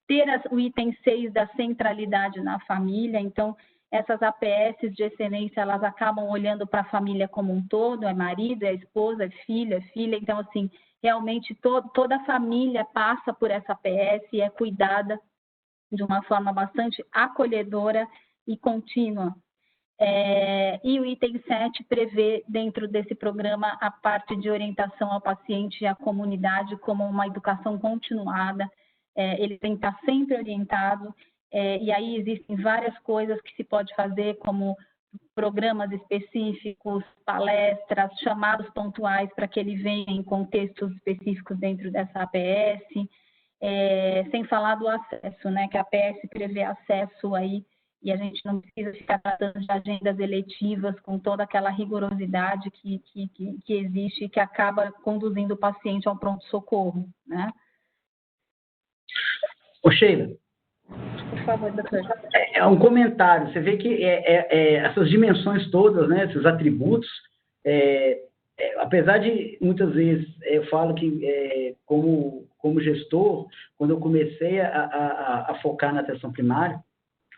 ter o item 6 da centralidade na família. Então, essas APS de excelência, elas acabam olhando para a família como um todo, é marido, é esposa, é filha, então, assim, realmente toda a família passa por essa APS e é cuidada de uma forma bastante acolhedora e contínua. E o item 7 prevê, dentro desse programa, a parte de orientação ao paciente e à comunidade como uma educação continuada. Ele tem que estar sempre orientado, e aí existem várias coisas que se pode fazer, como programas específicos, palestras, chamados pontuais para que ele venha em contextos específicos dentro dessa APS, sem falar do acesso, né, que a APS prevê acesso aí, e a gente não precisa ficar tratando de agendas eletivas com toda aquela rigorosidade que existe e que acaba conduzindo o paciente ao pronto-socorro, né? Ô, Sheila. Por favor, doutor. Um comentário. Você vê que essas dimensões todas, né, esses atributos, apesar de muitas vezes eu falo que como gestor, quando eu comecei a focar na atenção primária,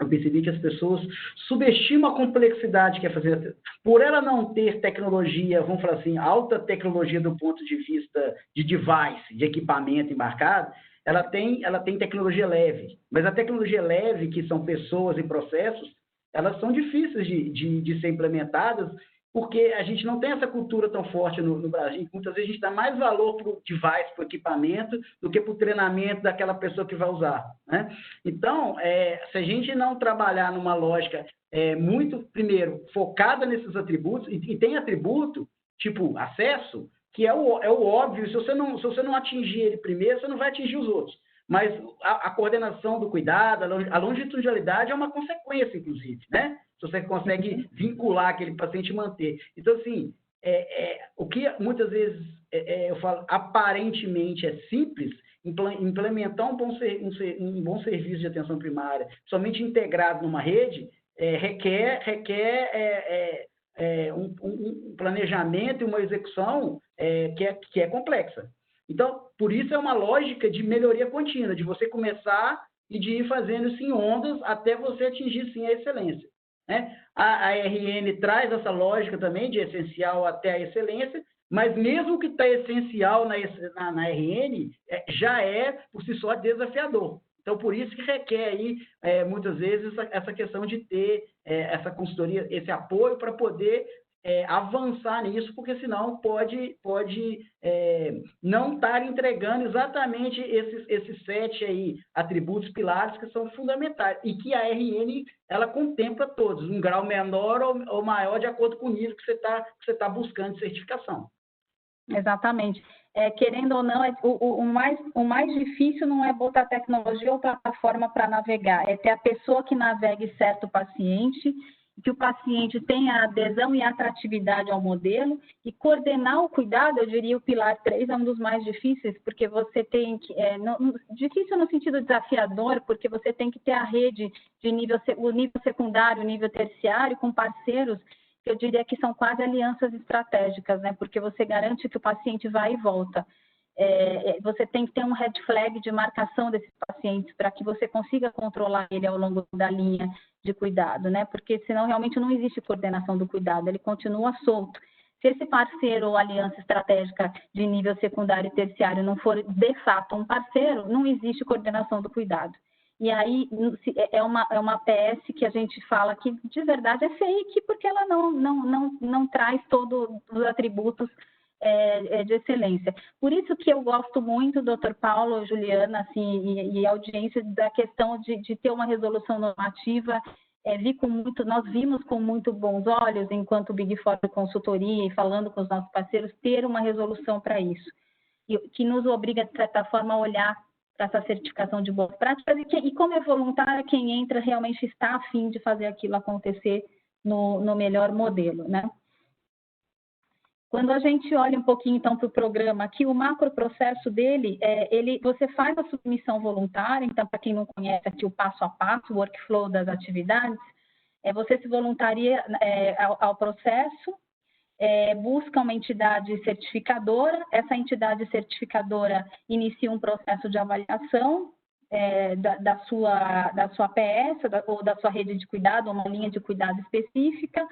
eu percebi que as pessoas subestimam a complexidade que é fazer. Por ela não ter tecnologia, vamos falar assim, alta tecnologia do ponto de vista de device, de equipamento embarcado, ela tem tecnologia leve, mas a tecnologia leve, que são pessoas e processos, elas são difíceis de ser implementadas, porque a gente não tem essa cultura tão forte no Brasil. Muitas vezes a gente dá mais valor para o device, para o equipamento, do que para o treinamento daquela pessoa que vai usar, né? Então, se a gente não trabalhar numa lógica muito, primeiro, focada nesses atributos, e tem atributo, tipo acesso, que é o óbvio. Se você não atingir ele primeiro, você não vai atingir os outros. Mas a coordenação do cuidado, a longitudinalidade é uma consequência, inclusive, né? Se você consegue vincular aquele paciente e manter. Então, assim, o que muitas vezes eu falo, aparentemente é simples, implementar um bom serviço de atenção primária, somente integrado numa rede, requer um planejamento e uma execução que é complexa. Então, por isso é uma lógica de melhoria contínua, de você começar e de ir fazendo isso em ondas até você atingir, sim, a excelência. Né? A RN traz essa lógica também de essencial até a excelência, mas mesmo que está essencial na RN, já é, por si só, desafiador. Então, por isso que requer aí, muitas vezes, essa questão de ter essa consultoria, esse apoio para poder avançar nisso, porque senão pode não estar entregando exatamente esses 7 aí, atributos pilares que são fundamentais e que a RN ela contempla todos, um grau menor ou maior de acordo com o nível que você tá buscando de certificação. Exatamente. Querendo ou não, o mais difícil não é botar tecnologia ou plataforma para navegar, é ter a pessoa que navegue certo o paciente, que o paciente tenha adesão e atratividade ao modelo, e coordenar o cuidado, eu diria o pilar 3 é um dos mais difíceis, porque você tem que, difícil no sentido desafiador, porque você tem que ter a rede de o nível secundário, o nível terciário, com parceiros, que eu diria que são quase alianças estratégicas, né? Porque você garante que o paciente vai e volta. Você tem que ter um red flag de marcação desses pacientes para que você consiga controlar ele ao longo da linha de cuidado, né? Porque senão realmente não existe coordenação do cuidado, ele continua solto. Se esse parceiro ou aliança estratégica de nível secundário e terciário não for de fato um parceiro, não existe coordenação do cuidado. E aí é uma PS que a gente fala que de verdade é fake, porque ela não traz todos os atributos de excelência. Por isso que eu gosto muito, doutor Paulo, Juliana, assim, e a audiência, da questão de ter uma resolução normativa. Nós vimos com muito bons olhos, enquanto Big Four Consultoria e falando com os nossos parceiros, ter uma resolução para isso, que nos obriga, de certa forma, a olhar para essa certificação de boas práticas e como é voluntária, quem entra realmente está a fim de fazer aquilo acontecer no melhor modelo, né? Quando a gente olha um pouquinho, então, para o programa aqui, o macroprocesso dele, você faz a submissão voluntária, então, para quem não conhece aqui o passo a passo, o workflow das atividades, você se voluntaria ao processo, busca uma entidade certificadora, essa entidade certificadora inicia um processo de avaliação da sua PS ou da sua rede de cuidado, uma linha de cuidado específica.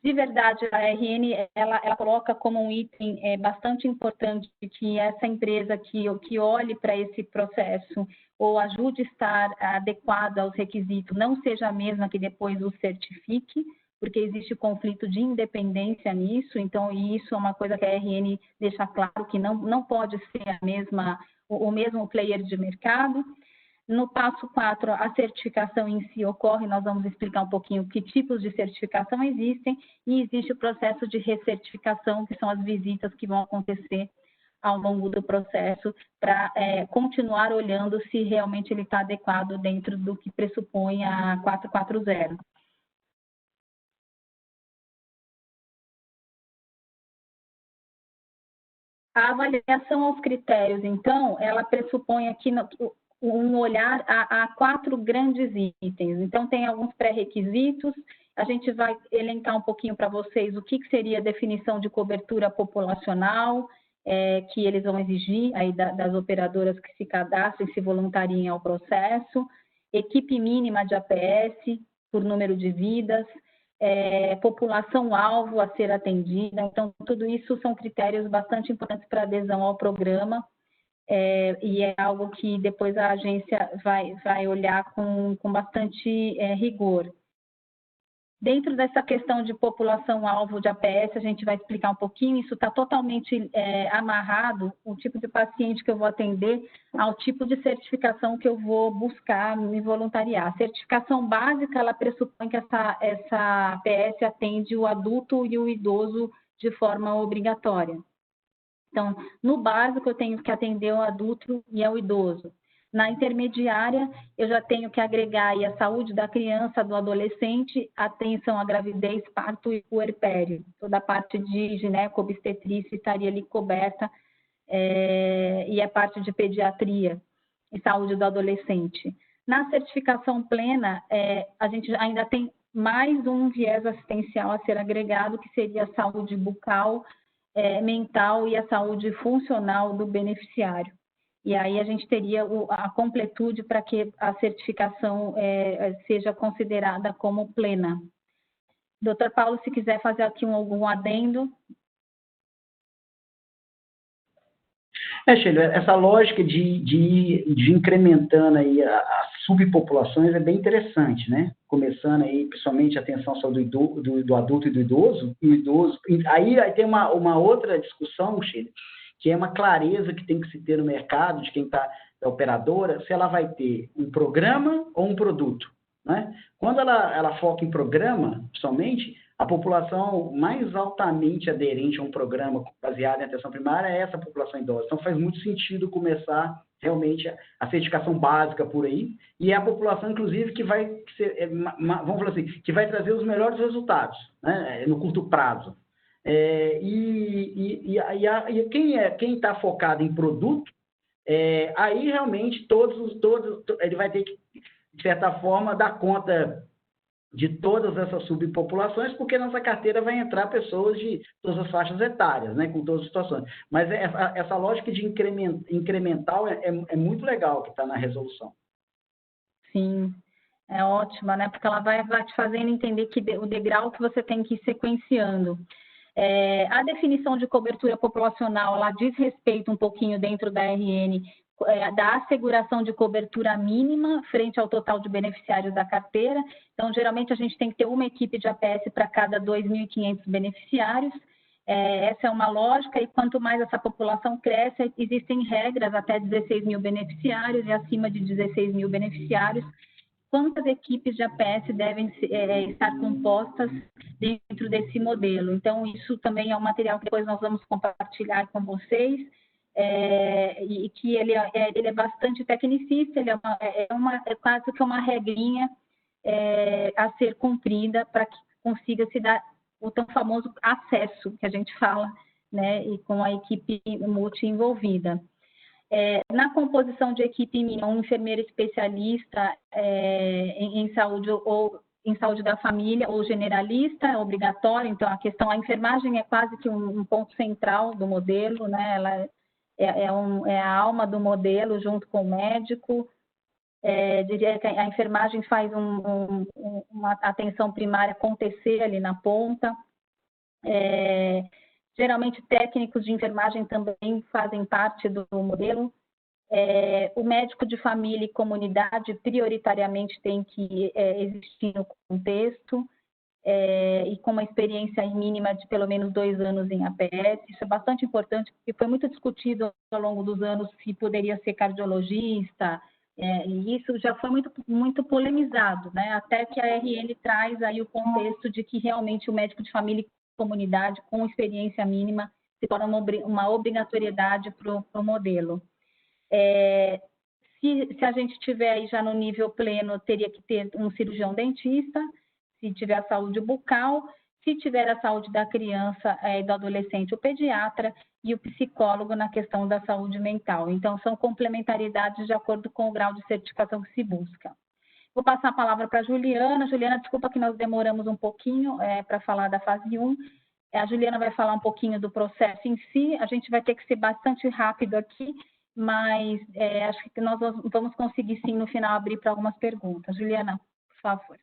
De verdade, a RN ela coloca como um item bastante importante que essa empresa que olhe para esse processo ou ajude a estar adequada aos requisitos, não seja a mesma que depois o certifique, porque existe conflito de independência nisso, então, e isso é uma coisa que a RN deixa claro que não pode ser o mesmo player de mercado. No passo 4, a certificação em si ocorre, nós vamos explicar um pouquinho que tipos de certificação existem, e existe o processo de recertificação, que são as visitas que vão acontecer ao longo do processo, para continuar olhando se realmente ele está adequado dentro do que pressupõe a 440. A avaliação aos critérios, então, ela pressupõe aqui um olhar a 4 grandes itens. Então, tem alguns pré-requisitos, a gente vai elencar um pouquinho para vocês o que seria a definição de cobertura populacional, que eles vão exigir aí das operadoras que se cadastrem, se voluntariem ao processo, equipe mínima de APS por número de vidas, população-alvo a ser atendida. Então, tudo isso são critérios bastante importantes para adesão ao programa, e é algo que depois a agência vai olhar com bastante rigor. Dentro dessa questão de população-alvo de APS, a gente vai explicar um pouquinho, isso está totalmente amarrado, o tipo de paciente que eu vou atender, ao tipo de certificação que eu vou buscar me voluntariar. A certificação básica, ela pressupõe que essa APS atende o adulto e o idoso de forma obrigatória. Então, no básico, eu tenho que atender o adulto e o idoso. Na intermediária, eu já tenho que agregar aí a saúde da criança, do adolescente, atenção à gravidez, parto e puerpério. Toda a parte de gineco-obstetrícia estaria ali coberta e a parte de pediatria e saúde do adolescente. Na certificação plena, a gente ainda tem mais um viés assistencial a ser agregado, que seria a saúde bucal, mental e a saúde funcional do beneficiário. E aí a gente teria a completude para que a certificação seja considerada como plena. Doutor Paulo, se quiser fazer aqui algum adendo. Sheila, essa lógica de incrementando aí as subpopulações é bem interessante, né? Começando aí, principalmente, a atenção só do adulto e do idoso, Aí tem uma outra discussão, Sheila, que é uma clareza que tem que se ter no mercado, de quem está da operadora, se ela vai ter um programa ou um produto, né? Quando ela foca em programa, somente, a população mais altamente aderente a um programa baseado em atenção primária é essa população idosa. Então, faz muito sentido começar realmente a certificação básica por aí, e é a população, inclusive, que vai ser, vamos falar assim, que vai trazer os melhores resultados, né, no curto prazo. Quem está focado em produto, aí realmente ele vai ter que, de certa forma, dar conta de todas essas subpopulações, porque nossa carteira vai entrar pessoas de todas as faixas etárias, né, com todas as situações. Mas essa lógica de incremental é muito legal que está na resolução. Sim, é ótima, né, porque ela vai te fazendo entender que o degrau que você tem que ir sequenciando. A definição de cobertura populacional, ela diz respeito um pouquinho dentro da RN, da asseguração de cobertura mínima frente ao total de beneficiários da carteira. Então, geralmente, a gente tem que ter uma equipe de APS para cada 2.500 beneficiários. Essa é uma lógica, e quanto mais essa população cresce, existem regras até 16 mil beneficiários, e acima de 16 mil beneficiários, quantas equipes de APS devem estar compostas dentro desse modelo. Então, isso também é um material que depois nós vamos compartilhar com vocês, e que ele é bastante tecnicista, ele é quase que uma regrinha a ser cumprida para que consiga se dar o tão famoso acesso que a gente fala, né, e com a equipe multi envolvida. Na composição de equipe mínima, um enfermeiro especialista em saúde ou em saúde da família ou generalista, é obrigatório. Então, a enfermagem é quase que um ponto central do modelo, né? Ela é a alma do modelo junto com o médico. Diria que a enfermagem faz uma atenção primária acontecer ali na ponta. Geralmente, técnicos de enfermagem também fazem parte do modelo. O médico de família e comunidade prioritariamente tem que existir no contexto, e com uma experiência mínima de pelo menos 2 anos em APS. Isso é bastante importante, porque foi muito discutido ao longo dos anos se poderia ser cardiologista, e isso já foi muito polemizado, né? Até que a RN traz aí o contexto de que realmente o médico de família e comunidade com experiência mínima se torna uma obrigatoriedade para o modelo. Se a gente tiver aí já no nível pleno, teria que ter um cirurgião dentista, se tiver a saúde bucal, se tiver a saúde da criança e do adolescente, o pediatra, e o psicólogo na questão da saúde mental. Então, são complementaridades de acordo com o grau de certificação que se busca. Vou passar a palavra para a Juliana. Juliana, desculpa que nós demoramos um pouquinho para falar da fase 1. A Juliana vai falar um pouquinho do processo em si. A gente vai ter que ser bastante rápido aqui, mas acho que nós vamos conseguir, sim, no final, abrir para algumas perguntas. Juliana, por favor.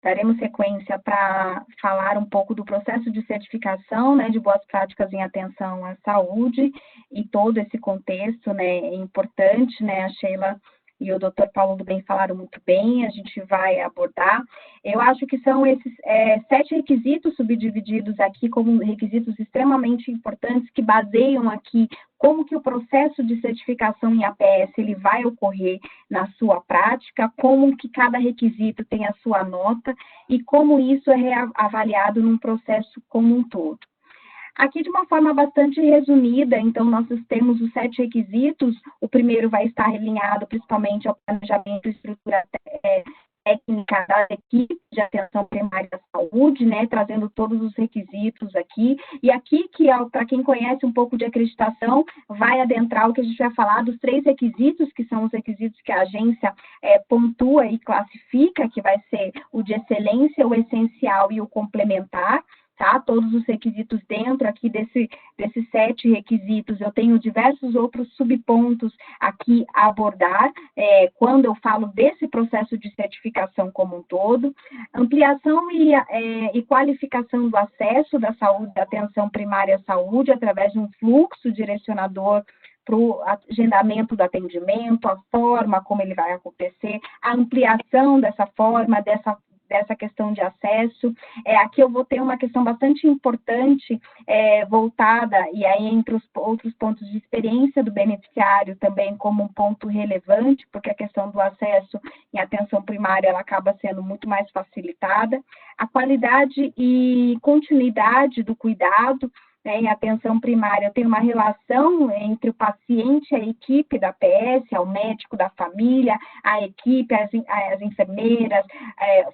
Daremos sequência para falar um pouco do processo de certificação, né, de boas práticas em atenção à saúde e todo esse contexto, né, é importante, né, a Sheila e o Dr. Paulo do Bem falaram muito bem, a gente vai abordar. Eu acho que são esses 7 requisitos subdivididos aqui como requisitos extremamente importantes que baseiam aqui como que o processo de certificação em APS ele vai ocorrer na sua prática, como que cada requisito tem a sua nota e como isso é avaliado num processo como um todo. Aqui, de uma forma bastante resumida, então, nós temos os 7 requisitos. O primeiro vai estar alinhado principalmente ao planejamento e estrutura técnica da equipe de atenção primária à saúde, né, trazendo todos os requisitos aqui. E aqui, que para quem conhece um pouco de acreditação, vai adentrar o que a gente vai falar dos 3 requisitos, que são os requisitos que a agência pontua e classifica, que vai ser o de excelência, o essencial e o complementar. Tá? Todos os requisitos dentro aqui desses 7 requisitos, eu tenho diversos outros subpontos aqui a abordar, quando eu falo desse processo de certificação como um todo. Ampliação e qualificação do acesso da saúde, da atenção primária à saúde, através de um fluxo direcionador para o agendamento do atendimento, a forma como ele vai acontecer, a ampliação dessa forma, dessa questão de acesso. Aqui eu vou ter uma questão bastante importante voltada, e aí entre os outros pontos de experiência do beneficiário também como um ponto relevante, porque a questão do acesso em atenção primária ela acaba sendo muito mais facilitada. A qualidade e continuidade do cuidado, em atenção primária, eu tenho uma relação entre o paciente e a equipe da PS, ao médico da família, a equipe, as enfermeiras,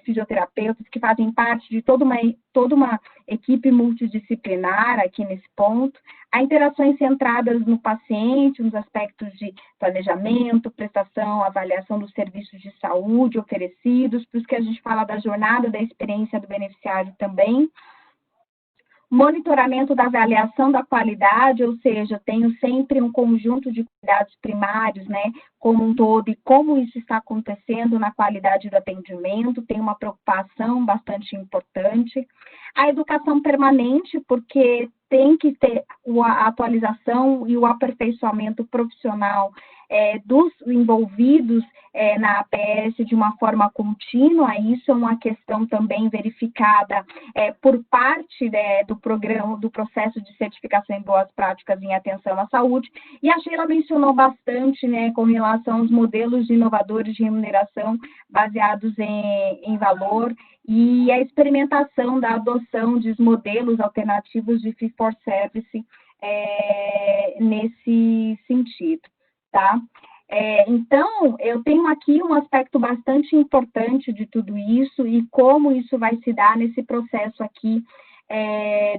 fisioterapeutas, que fazem parte de toda uma equipe multidisciplinar aqui nesse ponto. Há interações centradas no paciente, nos aspectos de planejamento, prestação, avaliação dos serviços de saúde oferecidos, por isso que a gente fala da jornada da experiência do beneficiário também. Monitoramento da avaliação da qualidade, ou seja, tenho sempre um conjunto de cuidados primários, né, como um todo, e como isso está acontecendo na qualidade do atendimento, tem uma preocupação bastante importante. A educação permanente, porque tem que ter a atualização e o aperfeiçoamento profissional dos envolvidos na APS de uma forma contínua. Isso é uma questão também verificada por parte do programa, do processo de certificação em boas práticas em atenção à saúde. E a Sheila mencionou bastante, né, com relação aos modelos inovadores de remuneração baseados em valor e a experimentação da adoção de modelos alternativos de fee for service nesse sentido, tá? Então, eu tenho aqui um aspecto bastante importante de tudo isso e como isso vai se dar nesse processo aqui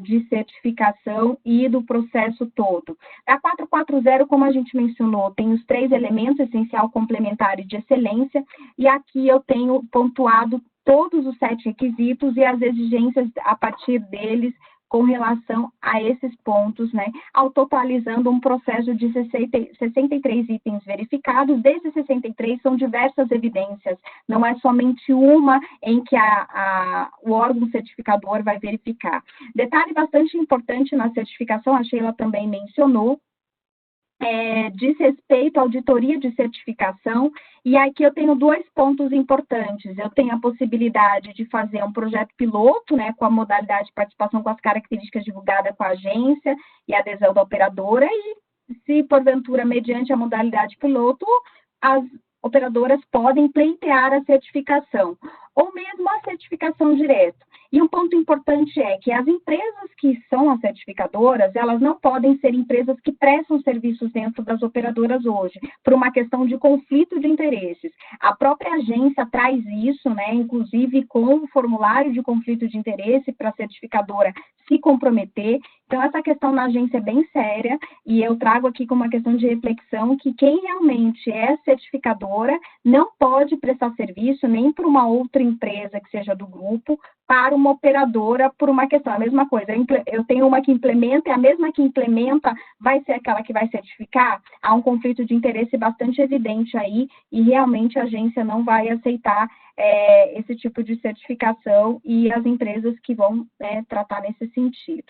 de certificação e do processo todo. A 440, como a gente mencionou, tem os 3 elementos, essencial, complementar e de excelência, e aqui eu tenho pontuado todos os 7 requisitos e as exigências a partir deles com relação a esses pontos, né, ao totalizando um processo de 63 itens verificados. Desses 63 são diversas evidências, não é somente uma em que o órgão certificador vai verificar. Detalhe bastante importante na certificação, a Sheila também mencionou, diz respeito à auditoria de certificação, e aqui eu tenho 2 pontos importantes. Eu tenho a possibilidade de fazer um projeto piloto, né, com a modalidade de participação com as características divulgadas com a agência e a adesão da operadora, e se porventura, mediante a modalidade piloto, as operadoras podem pleitear a certificação, ou mesmo a certificação direta. E um ponto importante é que as empresas que são as certificadoras, elas não podem ser empresas que prestam serviços dentro das operadoras hoje, por uma questão de conflito de interesses. A própria agência traz isso, né, inclusive com o formulário de conflito de interesse para a certificadora se comprometer. Então, essa questão na agência é bem séria, e eu trago aqui como uma questão de reflexão que quem realmente é certificadora não pode prestar serviço nem para uma outra empresa que seja do grupo, para uma operadora por uma questão. A mesma coisa, eu tenho uma que implementa, e a mesma que implementa vai ser aquela que vai certificar. Há um conflito de interesse bastante evidente aí, e realmente a agência não vai aceitar esse tipo de certificação e as empresas que vão tratar nesse sentido.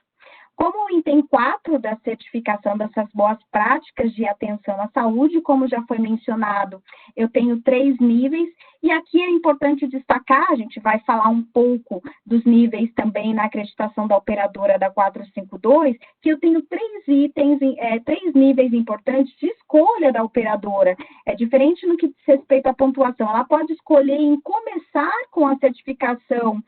Como o item 4 da certificação dessas boas práticas de atenção à saúde, como já foi mencionado, eu tenho 3 níveis, e aqui é importante destacar, a gente vai falar um pouco dos níveis também na acreditação da operadora da 452, que eu tenho 3 itens, 3 níveis importantes de escolha da operadora. É diferente no que diz respeito à pontuação, ela pode escolher em começar com a certificação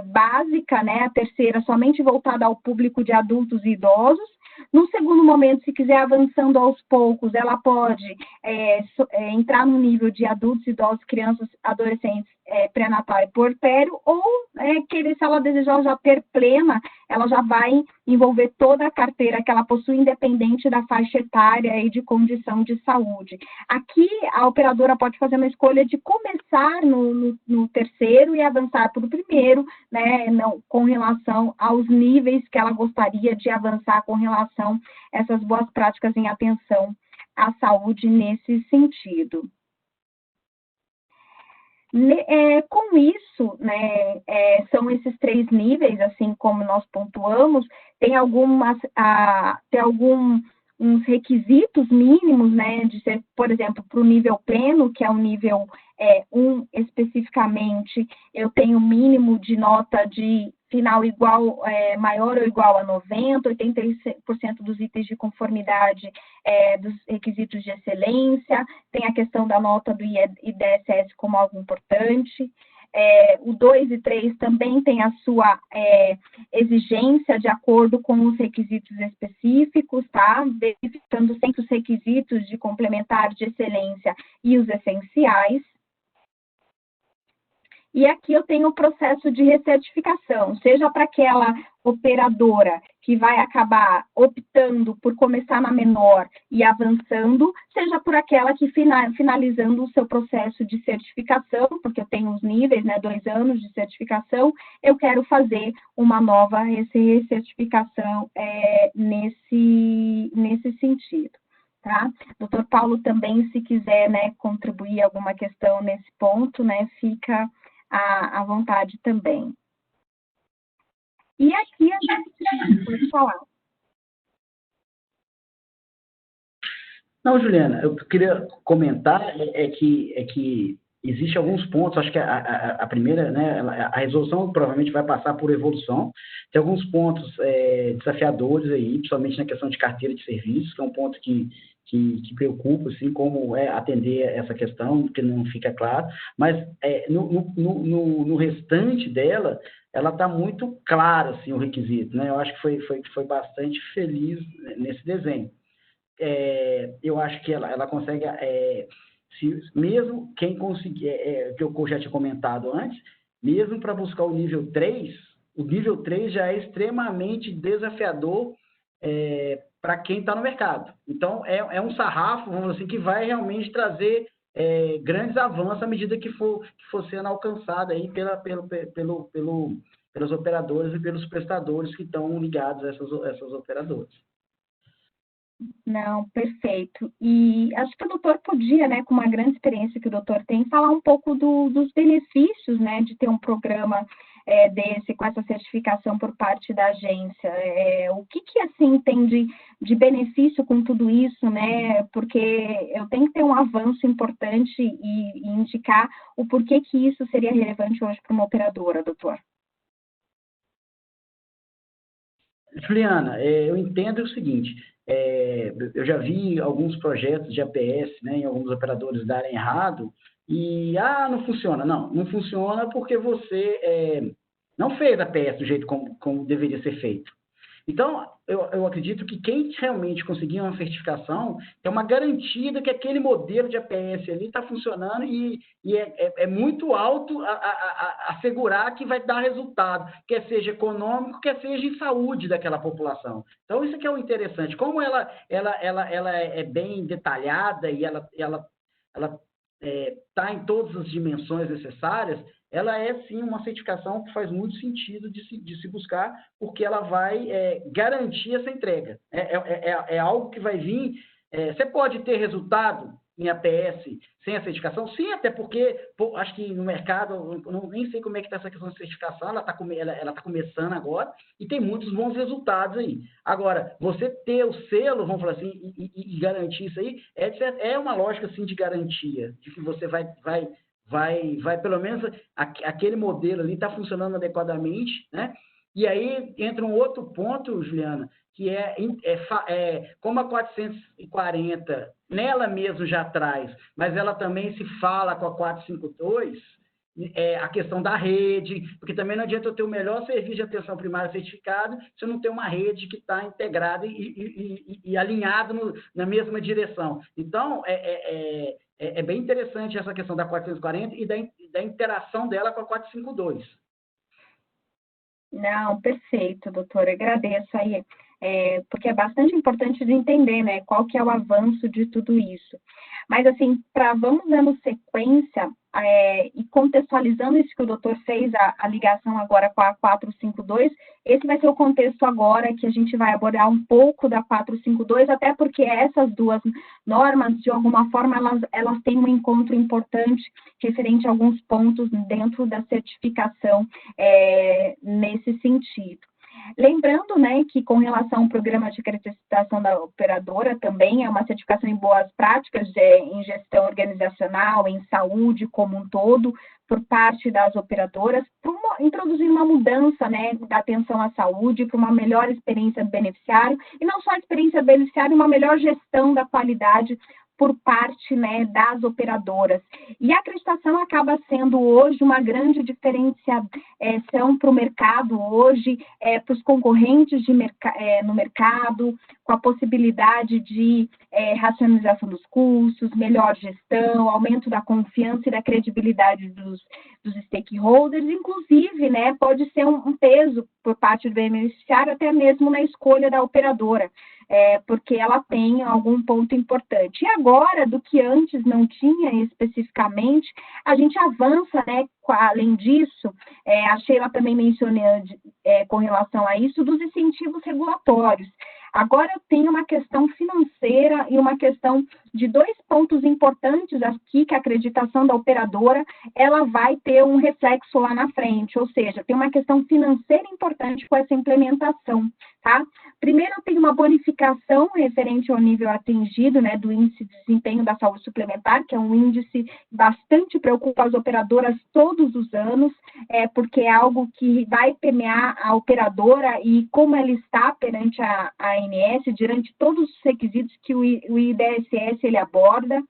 básica, né, a terceira somente voltada ao público de adultos e idosos. No segundo momento, se quiser avançando aos poucos, ela pode entrar no nível de adultos, idosos, crianças, adolescentes, pré-natal e puerpério, ou se ela desejar já ter plena, ela já vai envolver toda a carteira que ela possui, independente da faixa etária e de condição de saúde. Aqui, a operadora pode fazer uma escolha de começar no terceiro e avançar para o primeiro, né, com relação aos níveis que ela gostaria de avançar com relação a essas boas práticas em atenção à saúde nesse sentido. Com isso, né, são esses 3 níveis, assim como nós pontuamos, tem uns requisitos mínimos, né, de ser, por exemplo, para o nível pleno, que é o nível 1 especificamente, eu tenho mínimo de nota de final maior ou igual a 90, 80% dos itens de conformidade dos requisitos de excelência, tem a questão da nota do IDSS como algo importante. O 2 e 3 também tem a sua exigência de acordo com os requisitos específicos, tá? Verificando sempre os requisitos de complementar de excelência e os essenciais. E aqui eu tenho o processo de recertificação, seja para aquela operadora que vai acabar optando por começar na menor e avançando, seja por aquela que finalizando o seu processo de certificação, porque eu tenho os níveis, né, 2 anos de certificação, eu quero fazer uma nova recertificação nesse sentido. Tá? Doutor Paulo também, se quiser, né, contribuir alguma questão nesse ponto, né, fica à vontade também. E aqui a gente pode falar. Não, Juliana, eu queria comentar que existem alguns pontos, acho que a primeira, né, a resolução provavelmente vai passar por evolução, tem alguns pontos desafiadores aí, principalmente na questão de carteira de serviços, que é um ponto que preocupa, assim, como atender essa questão, que não fica claro, mas no restante dela, ela está muito clara, assim, o requisito, né? Eu acho que foi bastante feliz nesse desenho. Eu acho que ela consegue, mesmo quem conseguir, que eu já tinha comentado antes, mesmo para buscar o nível 3 já é extremamente desafiador para quem está no mercado. Então, é um sarrafo, vamos dizer assim, que vai realmente trazer grandes avanços à medida que for sendo alcançado aí pelos operadores e pelos prestadores que estão ligados a essas operadoras. Não, perfeito. E acho que o doutor podia, né, com uma grande experiência que o doutor tem, falar um pouco dos benefícios, né, de ter um programa desse, com essa certificação por parte da agência. O que assim, tem de benefício com tudo isso, né, porque eu tenho que ter um avanço importante e indicar o porquê que isso seria relevante hoje para uma operadora, doutor. Juliana, eu entendo o seguinte, eu já vi alguns projetos de APS, né, em alguns operadores darem errado, e, não funciona. Não funciona porque você não fez APS do jeito como deveria ser feito. Então, eu acredito que quem realmente conseguir uma certificação é uma garantia de que aquele modelo de APS ali está funcionando e é muito alto assegurar que vai dar resultado, quer seja econômico, quer seja em saúde daquela população. Então, isso que é o interessante. Como ela é bem detalhada e ela está em todas as dimensões necessárias, ela é, sim, uma certificação que faz muito sentido de se buscar, porque ela vai garantir essa entrega. É algo que vai vir... você pode ter resultado em APS sem a certificação? Sim, até porque, acho que no mercado, nem sei como é que está essa questão de certificação, ela está começando agora, e tem muitos bons resultados aí. Agora, você ter o selo, vamos falar assim, e garantir isso aí, é uma lógica, assim, de garantia, de que você vai pelo menos, aquele modelo ali está funcionando adequadamente, né? E aí entra um outro ponto, Juliana, que como a 440 nela mesmo já traz, mas ela também se fala com a 452, a questão da rede, porque também não adianta eu ter o melhor serviço de atenção primária certificado se eu não ter uma rede que está integrada e alinhada na mesma direção. Então, é bem interessante essa questão da 440 e da interação dela com a 452. Não, perfeito, doutora, agradeço aí, porque é bastante importante de entender, né, qual que é o avanço de tudo isso. Mas, assim, vamos dando sequência e contextualizando isso que o doutor fez, a ligação agora com a 452, esse vai ser o contexto agora que a gente vai abordar um pouco da 452, até porque essas duas normas, de alguma forma, elas têm um encontro importante referente a alguns pontos dentro da certificação nesse sentido. Lembrando, né, que com relação ao programa de acreditação da operadora, também é uma certificação em boas práticas em gestão organizacional, em saúde como um todo, por parte das operadoras, introduzir uma mudança, né, da atenção à saúde, para uma melhor experiência do beneficiário, e não só a experiência do beneficiário, uma melhor gestão da qualidade por parte, né, das operadoras. E a acreditação acaba sendo hoje uma grande diferenciação para o mercado hoje, para os concorrentes no mercado, com a possibilidade de racionalização dos custos, melhor gestão, aumento da confiança e da credibilidade dos stakeholders, inclusive, né, pode ser um peso por parte do beneficiário, até mesmo na escolha da operadora, porque ela tem algum ponto importante. E agora, do que antes não tinha especificamente, a gente avança, né, além disso, a Sheila também mencionou com relação a isso, dos incentivos regulatórios. Agora eu tenho uma questão financeira e uma questão de dois pontos importantes aqui, que a acreditação da operadora, ela vai ter um reflexo lá na frente, ou seja, tem uma questão financeira importante com essa implementação, tá? Primeiro, tem uma bonificação referente ao nível atingido, né, do índice de desempenho da saúde suplementar, que é um índice bastante preocupa as operadoras todos os anos, porque é algo que vai permear a operadora e como ela está perante a ANS, diante todos os requisitos que o IDSS ele aborda.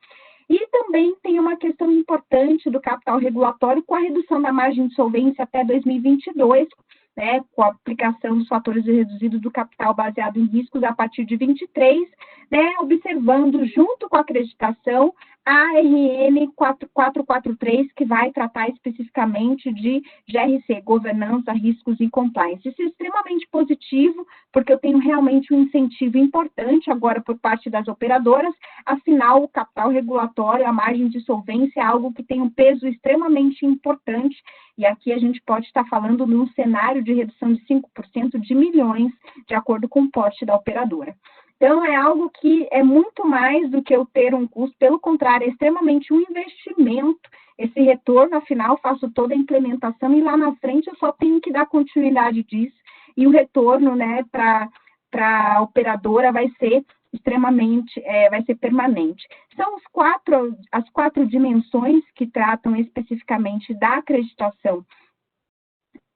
E também tem uma questão importante do capital regulatório com a redução da margem de solvência até 2022, né, com a aplicação dos fatores reduzidos do capital baseado em riscos a partir de 23, né, observando junto com a acreditação a RN 4443, que vai tratar especificamente de GRC, governança, riscos e compliance. Isso é extremamente positivo, porque eu tenho realmente um incentivo importante agora por parte das operadoras, afinal, o capital regulatório, a margem de solvência é algo que tem um peso extremamente importante, e aqui a gente pode estar falando num cenário de redução de 5% de milhões, de acordo com o porte da operadora. Então, é algo que é muito mais do que eu ter um custo, pelo contrário, é extremamente um investimento. Esse retorno, afinal, faço toda a implementação e lá na frente eu só tenho que dar continuidade disso. E o retorno, né, para a operadora vai ser extremamente, vai ser permanente. São as quatro dimensões que tratam especificamente da acreditação.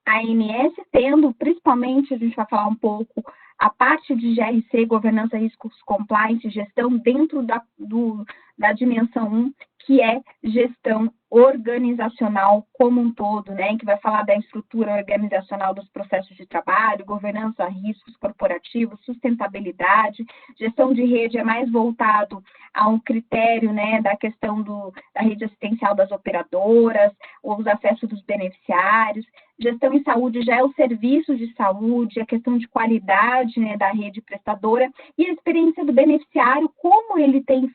A ANS tendo, principalmente, a gente vai falar um pouco, a parte de GRC, governança, riscos, compliance, gestão dentro da dimensão 1, que é gestão organizacional como um todo, né, que vai falar da estrutura organizacional dos processos de trabalho, governança, riscos corporativos, sustentabilidade, gestão de rede é mais voltado a um critério, né, da questão da rede assistencial das operadoras, os acessos dos beneficiários, gestão em saúde já é os serviços de saúde, a questão de qualidade, né, da rede prestadora e a experiência do beneficiário, como ele tem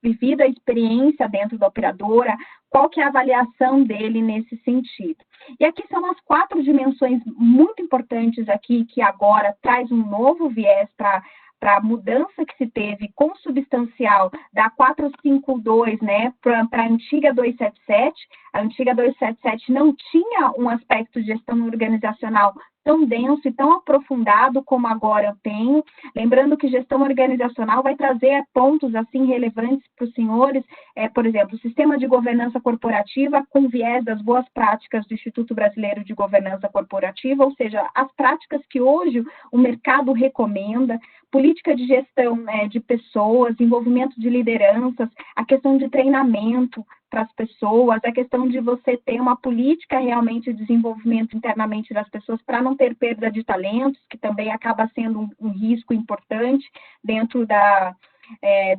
vivido a experiência dentro da operadora, qual que é a avaliação dele nesse sentido. E aqui são as 4 dimensões muito importantes aqui, que agora traz um novo viés para a mudança que se teve consubstancial da 452, né, para a antiga 277. A antiga 277 não tinha um aspecto de gestão organizacional tão denso e tão aprofundado como agora eu tenho. Lembrando que gestão organizacional vai trazer pontos assim relevantes para os senhores, por exemplo, o sistema de governança corporativa com viés das boas práticas do Instituto Brasileiro de Governança Corporativa, ou seja, as práticas que hoje o mercado recomenda, política de gestão, né, de pessoas, envolvimento de lideranças, a questão de treinamento para as pessoas, a questão de você ter uma política realmente de desenvolvimento internamente das pessoas para não ter perda de talentos, que também acaba sendo um risco importante dentro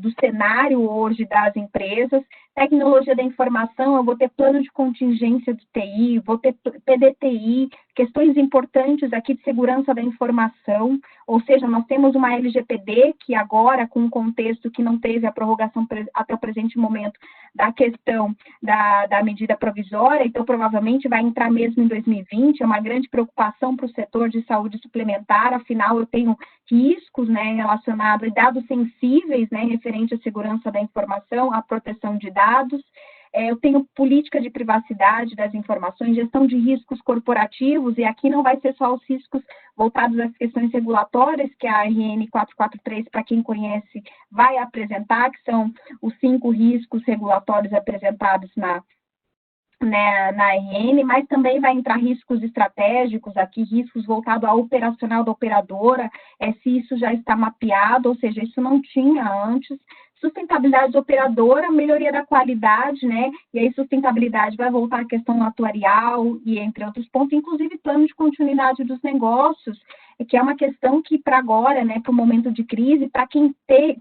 do cenário hoje das empresas. Tecnologia da informação, eu vou ter plano de contingência de TI, vou ter PDTI, questões importantes aqui de segurança da informação, ou seja, nós temos uma LGPD que agora, com um contexto que não teve a prorrogação até o presente momento da questão da medida provisória, então provavelmente vai entrar mesmo em 2020, é uma grande preocupação para o setor de saúde suplementar, afinal eu tenho riscos, né, relacionados a dados sensíveis, né, referente à segurança da informação, à proteção de dados. Eu tenho política de privacidade das informações, gestão de riscos corporativos, e aqui não vai ser só os riscos voltados às questões regulatórias, que a RN 443, para quem conhece, vai apresentar, que são os 5 riscos regulatórios apresentados na RN, mas também vai entrar riscos estratégicos aqui, riscos voltados ao operacional da operadora, se isso já está mapeado, ou seja, isso não tinha antes. Sustentabilidade da operadora, melhoria da qualidade, né? E aí sustentabilidade vai voltar à questão atuarial e entre outros pontos, inclusive plano de continuidade dos negócios, que é uma questão que para agora, né, para o momento de crise, para quem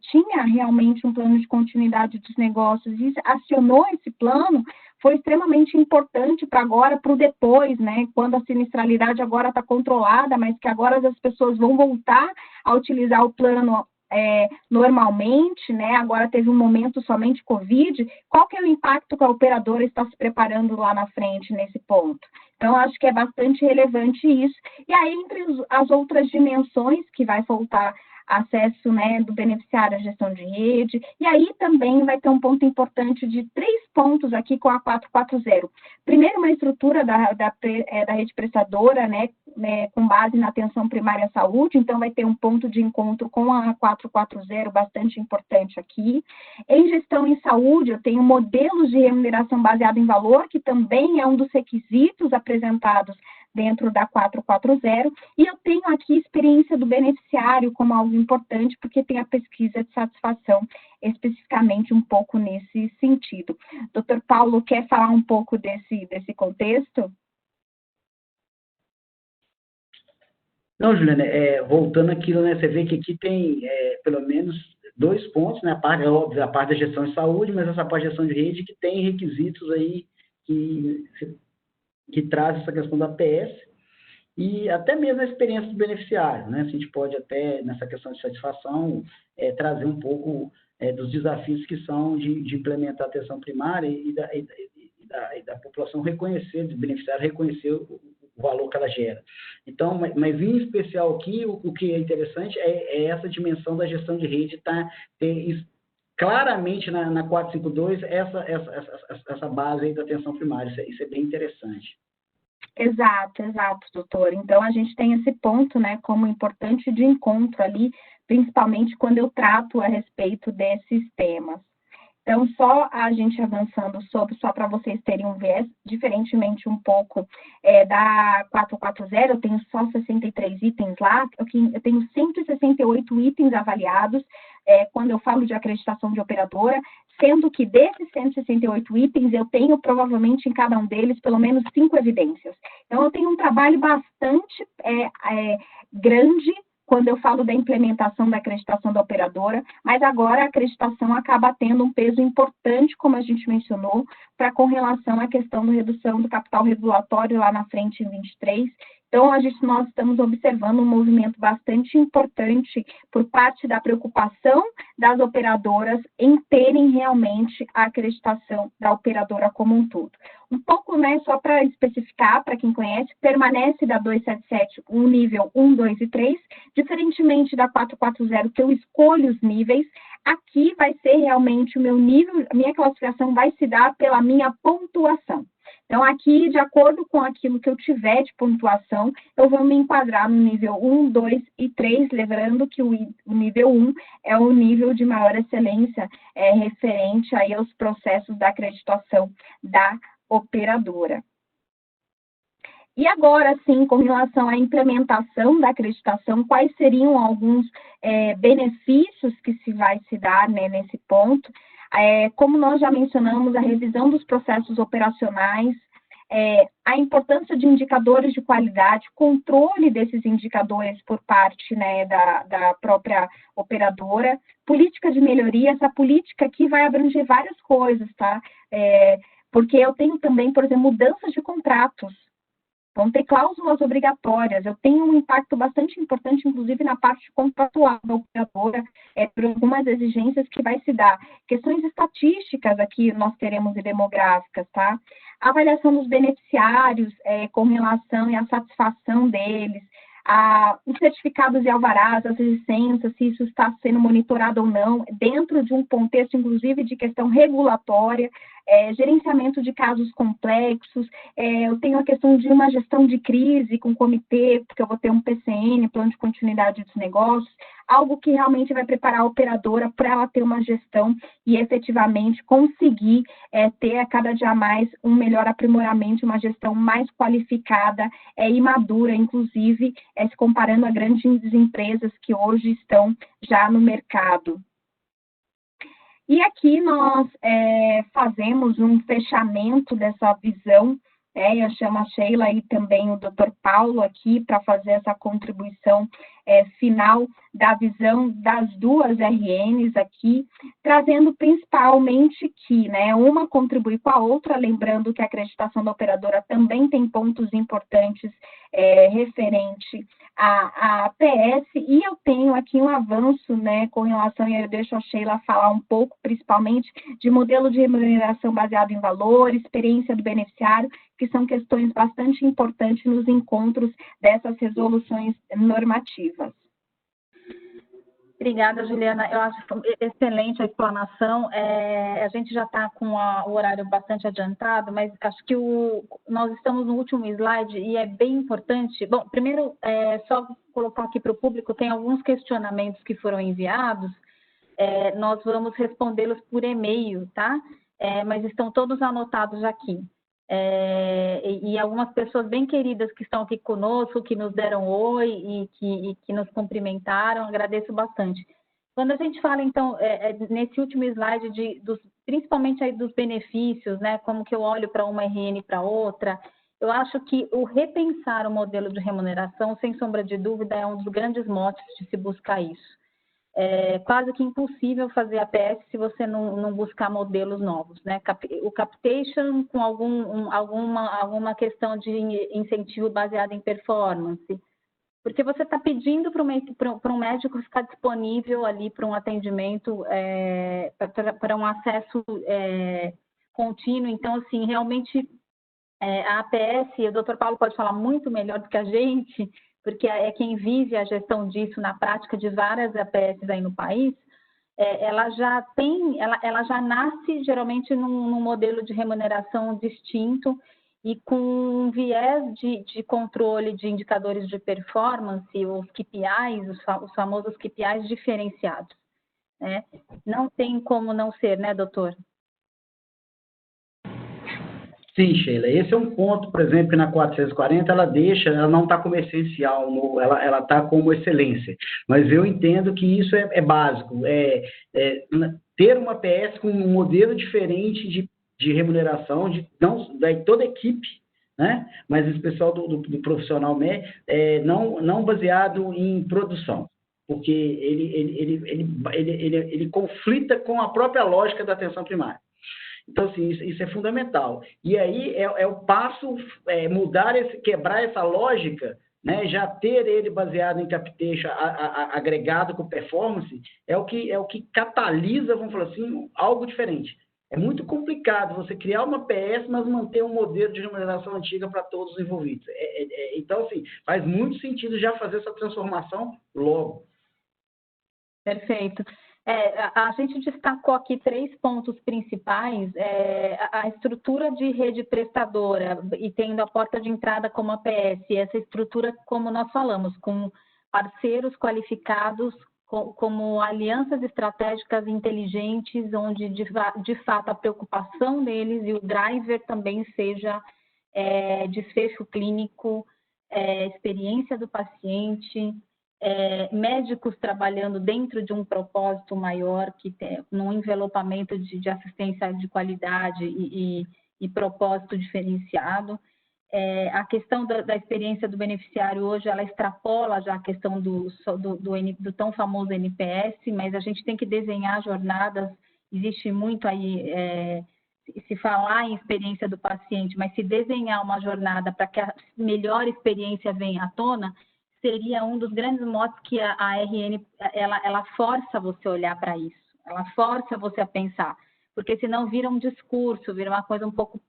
tinha realmente um plano de continuidade dos negócios e acionou esse plano, foi extremamente importante para agora, para o depois, né? Quando a sinistralidade agora está controlada, mas que agora as pessoas vão voltar a utilizar o plano normalmente, né? Agora teve um momento somente Covid, qual que é o impacto que a operadora está se preparando lá na frente nesse ponto? Então, acho que é bastante relevante isso. E aí, entre as outras dimensões que vai faltar acesso, né, do beneficiário à gestão de rede, e aí também vai ter um ponto importante de 3 pontos aqui com a 440. Primeiro, uma estrutura da rede prestadora, né, com base na atenção primária à saúde, então vai ter um ponto de encontro com a 440 bastante importante aqui. Em gestão em saúde, eu tenho modelos de remuneração baseado em valor, que também é um dos requisitos apresentados dentro da 440, e eu tenho aqui experiência do beneficiário como algo importante, porque tem a pesquisa de satisfação especificamente um pouco nesse sentido. Doutor Paulo, quer falar um pouco desse contexto? Não, Juliana, voltando àquilo, né, você vê que aqui tem pelo menos 2 pontos, né, a parte da gestão de saúde, mas essa parte da gestão de rede que tem requisitos aí que traz essa questão da PS e até mesmo a experiência do beneficiário, né? A gente pode até, nessa questão de satisfação, trazer um pouco dos desafios que são de implementar a atenção primária e da população reconhecer, do beneficiário reconhecer o valor que ela gera. Então, mas em especial aqui, o que é interessante é essa dimensão da gestão de rede ter claramente na 452 essa base aí da atenção primária. Isso é bem interessante. Exato, doutor. Então, a gente tem esse ponto, né, como importante de encontro ali, principalmente quando eu trato a respeito desses temas. Então, só a gente avançando só para vocês terem um viés, diferentemente um pouco da 440, eu tenho só 63 itens lá, eu tenho 168 itens avaliados, quando eu falo de acreditação de operadora, sendo que desses 168 itens, eu tenho provavelmente em cada um deles pelo menos 5 evidências. Então, eu tenho um trabalho bastante grande quando eu falo da implementação da acreditação da operadora, mas agora a acreditação acaba tendo um peso importante, como a gente mencionou, com relação à questão da redução do capital regulatório lá na frente em 23. Então, nós estamos observando um movimento bastante importante por parte da preocupação das operadoras em terem realmente a acreditação da operadora como um todo. Um pouco, né, só para especificar, para quem conhece, permanece da 277 um nível 1, 2 e 3, diferentemente da 440, que eu escolho os níveis, aqui vai ser realmente o meu nível, a minha classificação vai se dar pela minha pontuação. Então, aqui, de acordo com aquilo que eu tiver de pontuação, eu vou me enquadrar no nível 1, 2 e 3, lembrando que o nível 1 é o nível de maior excelência referente aí aos processos da acreditação da operadora. E agora, sim, com relação à implementação da acreditação, quais seriam alguns benefícios que se vai se dar, né, nesse ponto? Como nós já mencionamos, a revisão dos processos operacionais, a importância de indicadores de qualidade, controle desses indicadores por parte, né, da própria operadora, política de melhoria, essa política aqui vai abranger várias coisas, tá? Porque eu tenho também, por exemplo, mudanças de contratos. Vão ter cláusulas obrigatórias. Eu tenho um impacto bastante importante, inclusive, na parte contratual da operadora, por algumas exigências que vai se dar. Questões estatísticas aqui nós teremos e demográficas, tá? Avaliação dos beneficiários com relação e a satisfação deles, os certificados e alvarás, as licenças, se isso está sendo monitorado ou não, dentro de um contexto, inclusive, de questão regulatória, gerenciamento de casos complexos, eu tenho a questão de uma gestão de crise com comitê, porque eu vou ter um PCN, plano de continuidade dos negócios, algo que realmente vai preparar a operadora para ela ter uma gestão e efetivamente conseguir ter a cada dia mais um melhor aprimoramento, uma gestão mais qualificada e madura, inclusive, se comparando a grandes empresas que hoje estão já no mercado. E aqui nós fazemos um fechamento dessa visão, eu chamo a Sheila e também o Dr. Paulo aqui para fazer essa contribuição final da visão das duas RNs aqui, trazendo principalmente que, né, uma contribui com a outra, lembrando que a acreditação da operadora também tem pontos importantes referente à APS, e eu tenho aqui um avanço, né, com relação, e eu deixo a Sheila falar um pouco, principalmente, de modelo de remuneração baseado em valor, experiência do beneficiário, que são questões bastante importantes nos encontros dessas resoluções normativas. Obrigada, Juliana. Eu acho excelente a explanação. A gente já está com o horário bastante adiantado, mas acho que nós estamos no último slide e é bem importante. Bom, primeiro, só colocar aqui para o público, tem alguns questionamentos que foram enviados, nós vamos respondê-los por e-mail, tá? Mas estão todos anotados aqui. E algumas pessoas bem queridas que estão aqui conosco, que nos deram oi e que nos cumprimentaram, agradeço bastante. Quando a gente fala, então, nesse último slide, principalmente aí dos benefícios, né, como que eu olho para uma RN e para outra, eu acho que o repensar o modelo de remuneração, sem sombra de dúvida, é um dos grandes motes de se buscar isso. É quase que impossível fazer APS se você não buscar modelos novos, né? O capitation com alguma questão de incentivo baseado em performance, porque você está pedindo para um médico ficar disponível ali para um atendimento, para um acesso contínuo. Então, assim, realmente a APS, o Dr. Paulo pode falar muito melhor do que a gente, porque é quem vive a gestão disso na prática de várias APS aí no país, ela já nasce geralmente num modelo de remuneração distinto e com um viés de controle de indicadores de performance, os KPIs, os famosos KPIs diferenciados, né? Não tem como não ser, né, doutor? Sim, Sheila, esse é um ponto, por exemplo, na 440, ela não está como essencial, ela está como excelência, mas eu entendo que isso é básico, ter uma PS com um modelo diferente de remuneração, de toda a equipe, né? Mas especial do profissional não baseado em produção, porque ele conflita com a própria lógica da atenção primária. Então, assim, isso é fundamental. E aí é o passo, quebrar essa lógica, né? Já ter ele baseado em capitation, agregado com performance, é o que catalisa, vamos falar assim, algo diferente. É muito complicado você criar uma PS, mas manter um modelo de remuneração antiga para todos os envolvidos. Então, assim, faz muito sentido já fazer essa transformação logo. Perfeito. A gente destacou aqui 3 pontos principais, a estrutura de rede prestadora e tendo a porta de entrada como APS, essa estrutura, como nós falamos, com parceiros qualificados, como alianças estratégicas inteligentes, onde de fato a preocupação deles e o driver também seja desfecho clínico, experiência do paciente, médicos trabalhando dentro de um propósito maior, num envelopamento de assistência de qualidade e propósito diferenciado. A questão da experiência do beneficiário hoje, ela extrapola já a questão do tão famoso NPS, mas a gente tem que desenhar jornadas, existe muito aí, se falar em experiência do paciente, mas se desenhar uma jornada para que a melhor experiência venha à tona, seria um dos grandes motes que a RN, ela força você a olhar para isso, ela força você a pensar, porque senão vira um discurso, vira uma coisa um pouco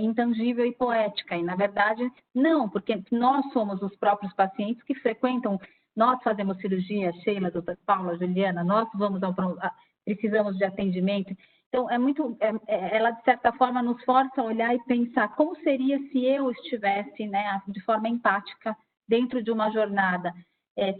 intangível e poética, e na verdade não, porque nós somos os próprios pacientes que frequentam, nós fazemos cirurgia, Sheila, doutora Paula, Juliana, nós precisamos de atendimento, então ela de certa forma nos força a olhar e pensar como seria se eu estivesse, né, de forma empática, dentro de uma jornada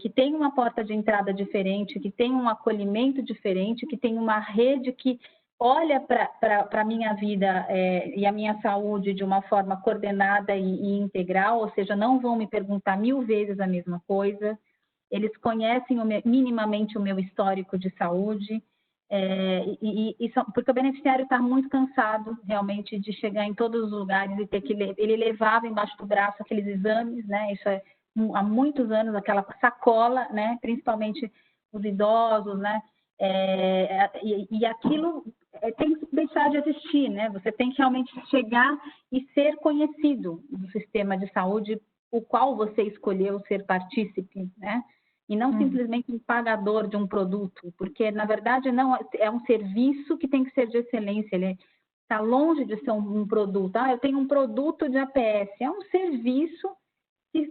que tem uma porta de entrada diferente, que tem um acolhimento diferente, que tem uma rede que olha para a minha vida e a minha saúde de uma forma coordenada e integral, ou seja, não vão me perguntar 1000 vezes a mesma coisa, eles conhecem minimamente o meu histórico de saúde, porque o beneficiário está muito cansado realmente de chegar em todos os lugares e ter que ele levava embaixo do braço aqueles exames, né? Isso há muitos anos, aquela sacola, né? Principalmente os idosos, né? E aquilo tem que deixar de existir, né? Você tem que realmente chegar e ser conhecido do sistema de saúde, o qual você escolheu ser partícipe, né? E não simplesmente um pagador de um produto, porque, na verdade, não é um serviço que tem que ser de excelência, ele está longe de ser um produto. Eu tenho um produto de APS, é um serviço que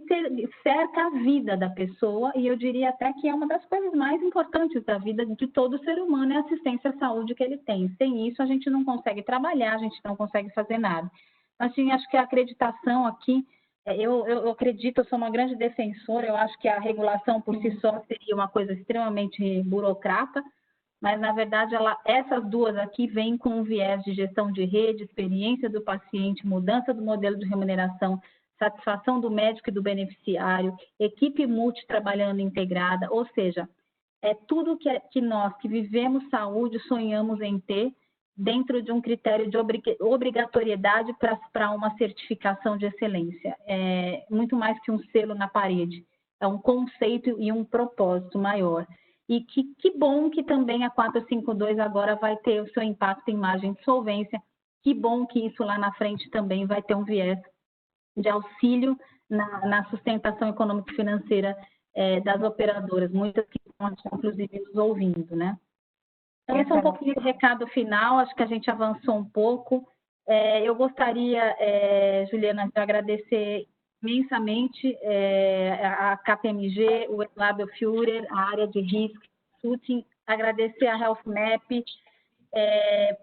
cerca a vida da pessoa, e eu diria até que é uma das coisas mais importantes da vida de todo ser humano, é a assistência à saúde que ele tem. Sem isso, a gente não consegue trabalhar, a gente não consegue fazer nada. Assim, acho que a acreditação aqui, eu acredito, eu sou uma grande defensora, eu acho que a regulação por si só seria uma coisa extremamente burocrata, mas, na verdade, essas duas aqui vêm com um viés de gestão de rede, experiência do paciente, mudança do modelo de remuneração, satisfação do médico e do beneficiário, equipe multi trabalhando integrada, ou seja, é tudo que nós que vivemos saúde sonhamos em ter dentro de um critério de obrigatoriedade para uma certificação de excelência. É muito mais que um selo na parede, é um conceito e um propósito maior. E que bom que também a 452 agora vai ter o seu impacto em margem de solvência, que bom que isso lá na frente também vai ter um viés de auxílio na sustentação econômica e financeira das operadoras, muitas que estão, inclusive, nos ouvindo, né? Então, esse é um pouquinho do recado final, acho que a gente avançou um pouco. Eu gostaria, Juliana, de agradecer imensamente a KPMG, o Eduardo Führer, a área de risco, agradecer a Health Map,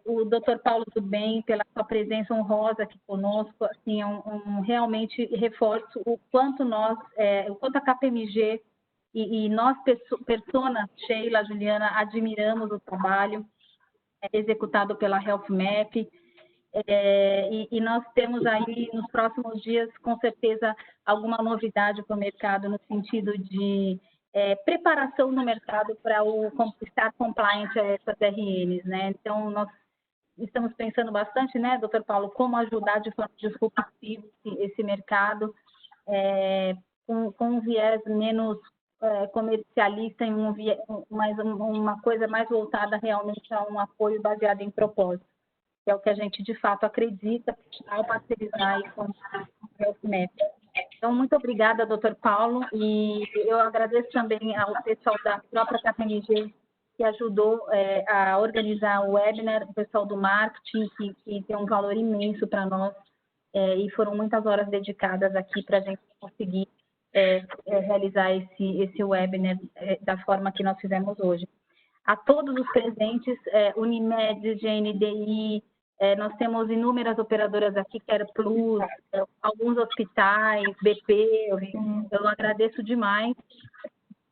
o Dr. Paulo do Bem, pela sua presença honrosa aqui conosco, assim, realmente reforço o quanto o quanto a KPMG e nós, personas, Sheila, Juliana, admiramos o trabalho executado pela Health Map, e nós temos aí, nos próximos dias, com certeza, alguma novidade para o mercado no sentido de preparação no mercado para estar compliant a essas RNs, né? Então, nós estamos pensando bastante, né, doutor Paulo, como ajudar de forma disruptiva esse mercado com um viés menos comercialista e uma coisa mais voltada realmente a um apoio baseado em propósito, que é o que a gente, de fato, acredita ao parcerizar com o HealthMap. Então, muito obrigada, doutor Paulo, e eu agradeço também ao pessoal da própria KPMG que ajudou a organizar o webinar, o pessoal do marketing, que tem um valor imenso para nós, e foram muitas horas dedicadas aqui para a gente conseguir realizar esse webinar da forma que nós fizemos hoje. A todos os presentes, Unimed, GNDI, nós temos inúmeras operadoras aqui, Care Plus, alguns hospitais, BP, eu agradeço demais.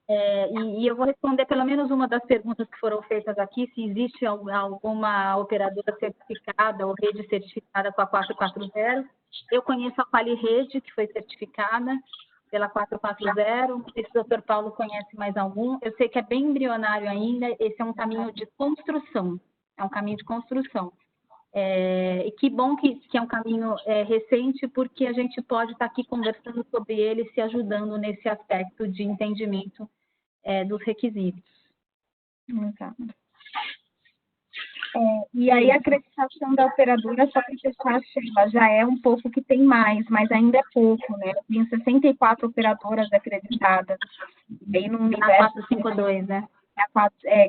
E eu vou responder pelo menos uma das perguntas que foram feitas aqui, se existe alguma operadora certificada ou rede certificada com a 440. Eu conheço a QualiRede, que foi certificada pela 440, não sei se o Dr. Paulo conhece mais algum. Eu sei que é bem embrionário ainda, esse é um caminho de construção, E que bom que é um caminho recente, porque a gente pode estar aqui conversando sobre ele, se ajudando nesse aspecto de entendimento dos requisitos. Exato. E aí a acreditação da operadora, só para fechar, Sheila, já é um pouco que tem mais, mas ainda é pouco, né? Tem 64 operadoras acreditadas, bem no universo... A 452, né?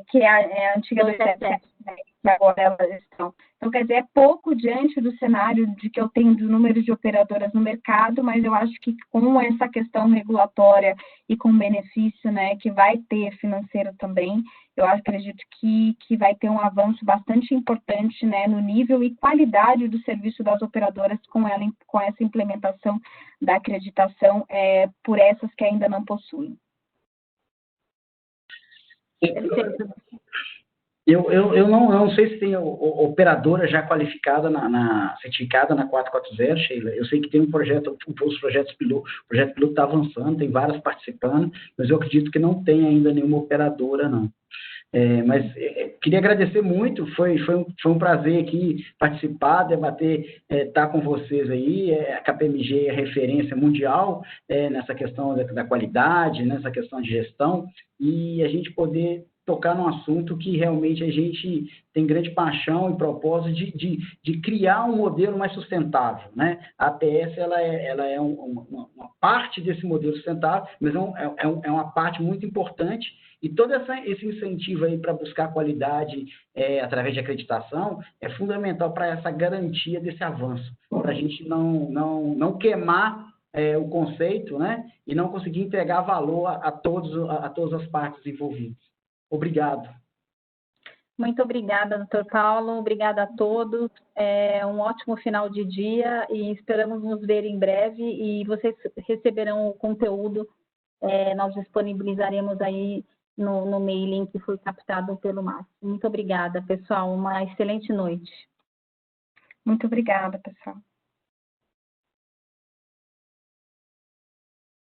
Que é a antiga 277, né? Que agora elas estão. Então, quer dizer, é pouco diante do cenário de que eu tenho do número de operadoras no mercado, mas eu acho que com essa questão regulatória e com benefício, né, que vai ter financeiro também, eu acredito que vai ter um avanço bastante importante, né, no nível e qualidade do serviço das operadoras com essa implementação da acreditação por essas que ainda não Eu não sei se tem operadora já qualificada, certificada na 440, Sheila. Eu sei que tem um projeto, os projetos piloto, o projeto piloto está avançando, tem várias participando, mas eu acredito que não tem ainda nenhuma operadora, não. Mas queria agradecer muito, foi um prazer aqui participar, debater, estar com vocês aí. A KPMG é referência mundial nessa questão da qualidade, nessa questão de gestão, e a gente poder tocar num assunto que realmente a gente tem grande paixão e propósito de criar um modelo mais sustentável, né? A APS ela é uma parte desse modelo sustentável, mas é uma parte muito importante. E todo esse incentivo aí para buscar qualidade através de acreditação é fundamental para essa garantia desse avanço, para a gente não queimar o conceito, né? E não conseguir entregar valor a todas as partes envolvidas. Obrigado. Muito obrigada, doutor Paulo. Obrigada a todos. Um ótimo final de dia e esperamos nos ver em breve. E vocês receberão o conteúdo. Nós disponibilizaremos aí no mailing que foi captado pelo Márcio. Muito obrigada, pessoal. Uma excelente noite. Muito obrigada, pessoal.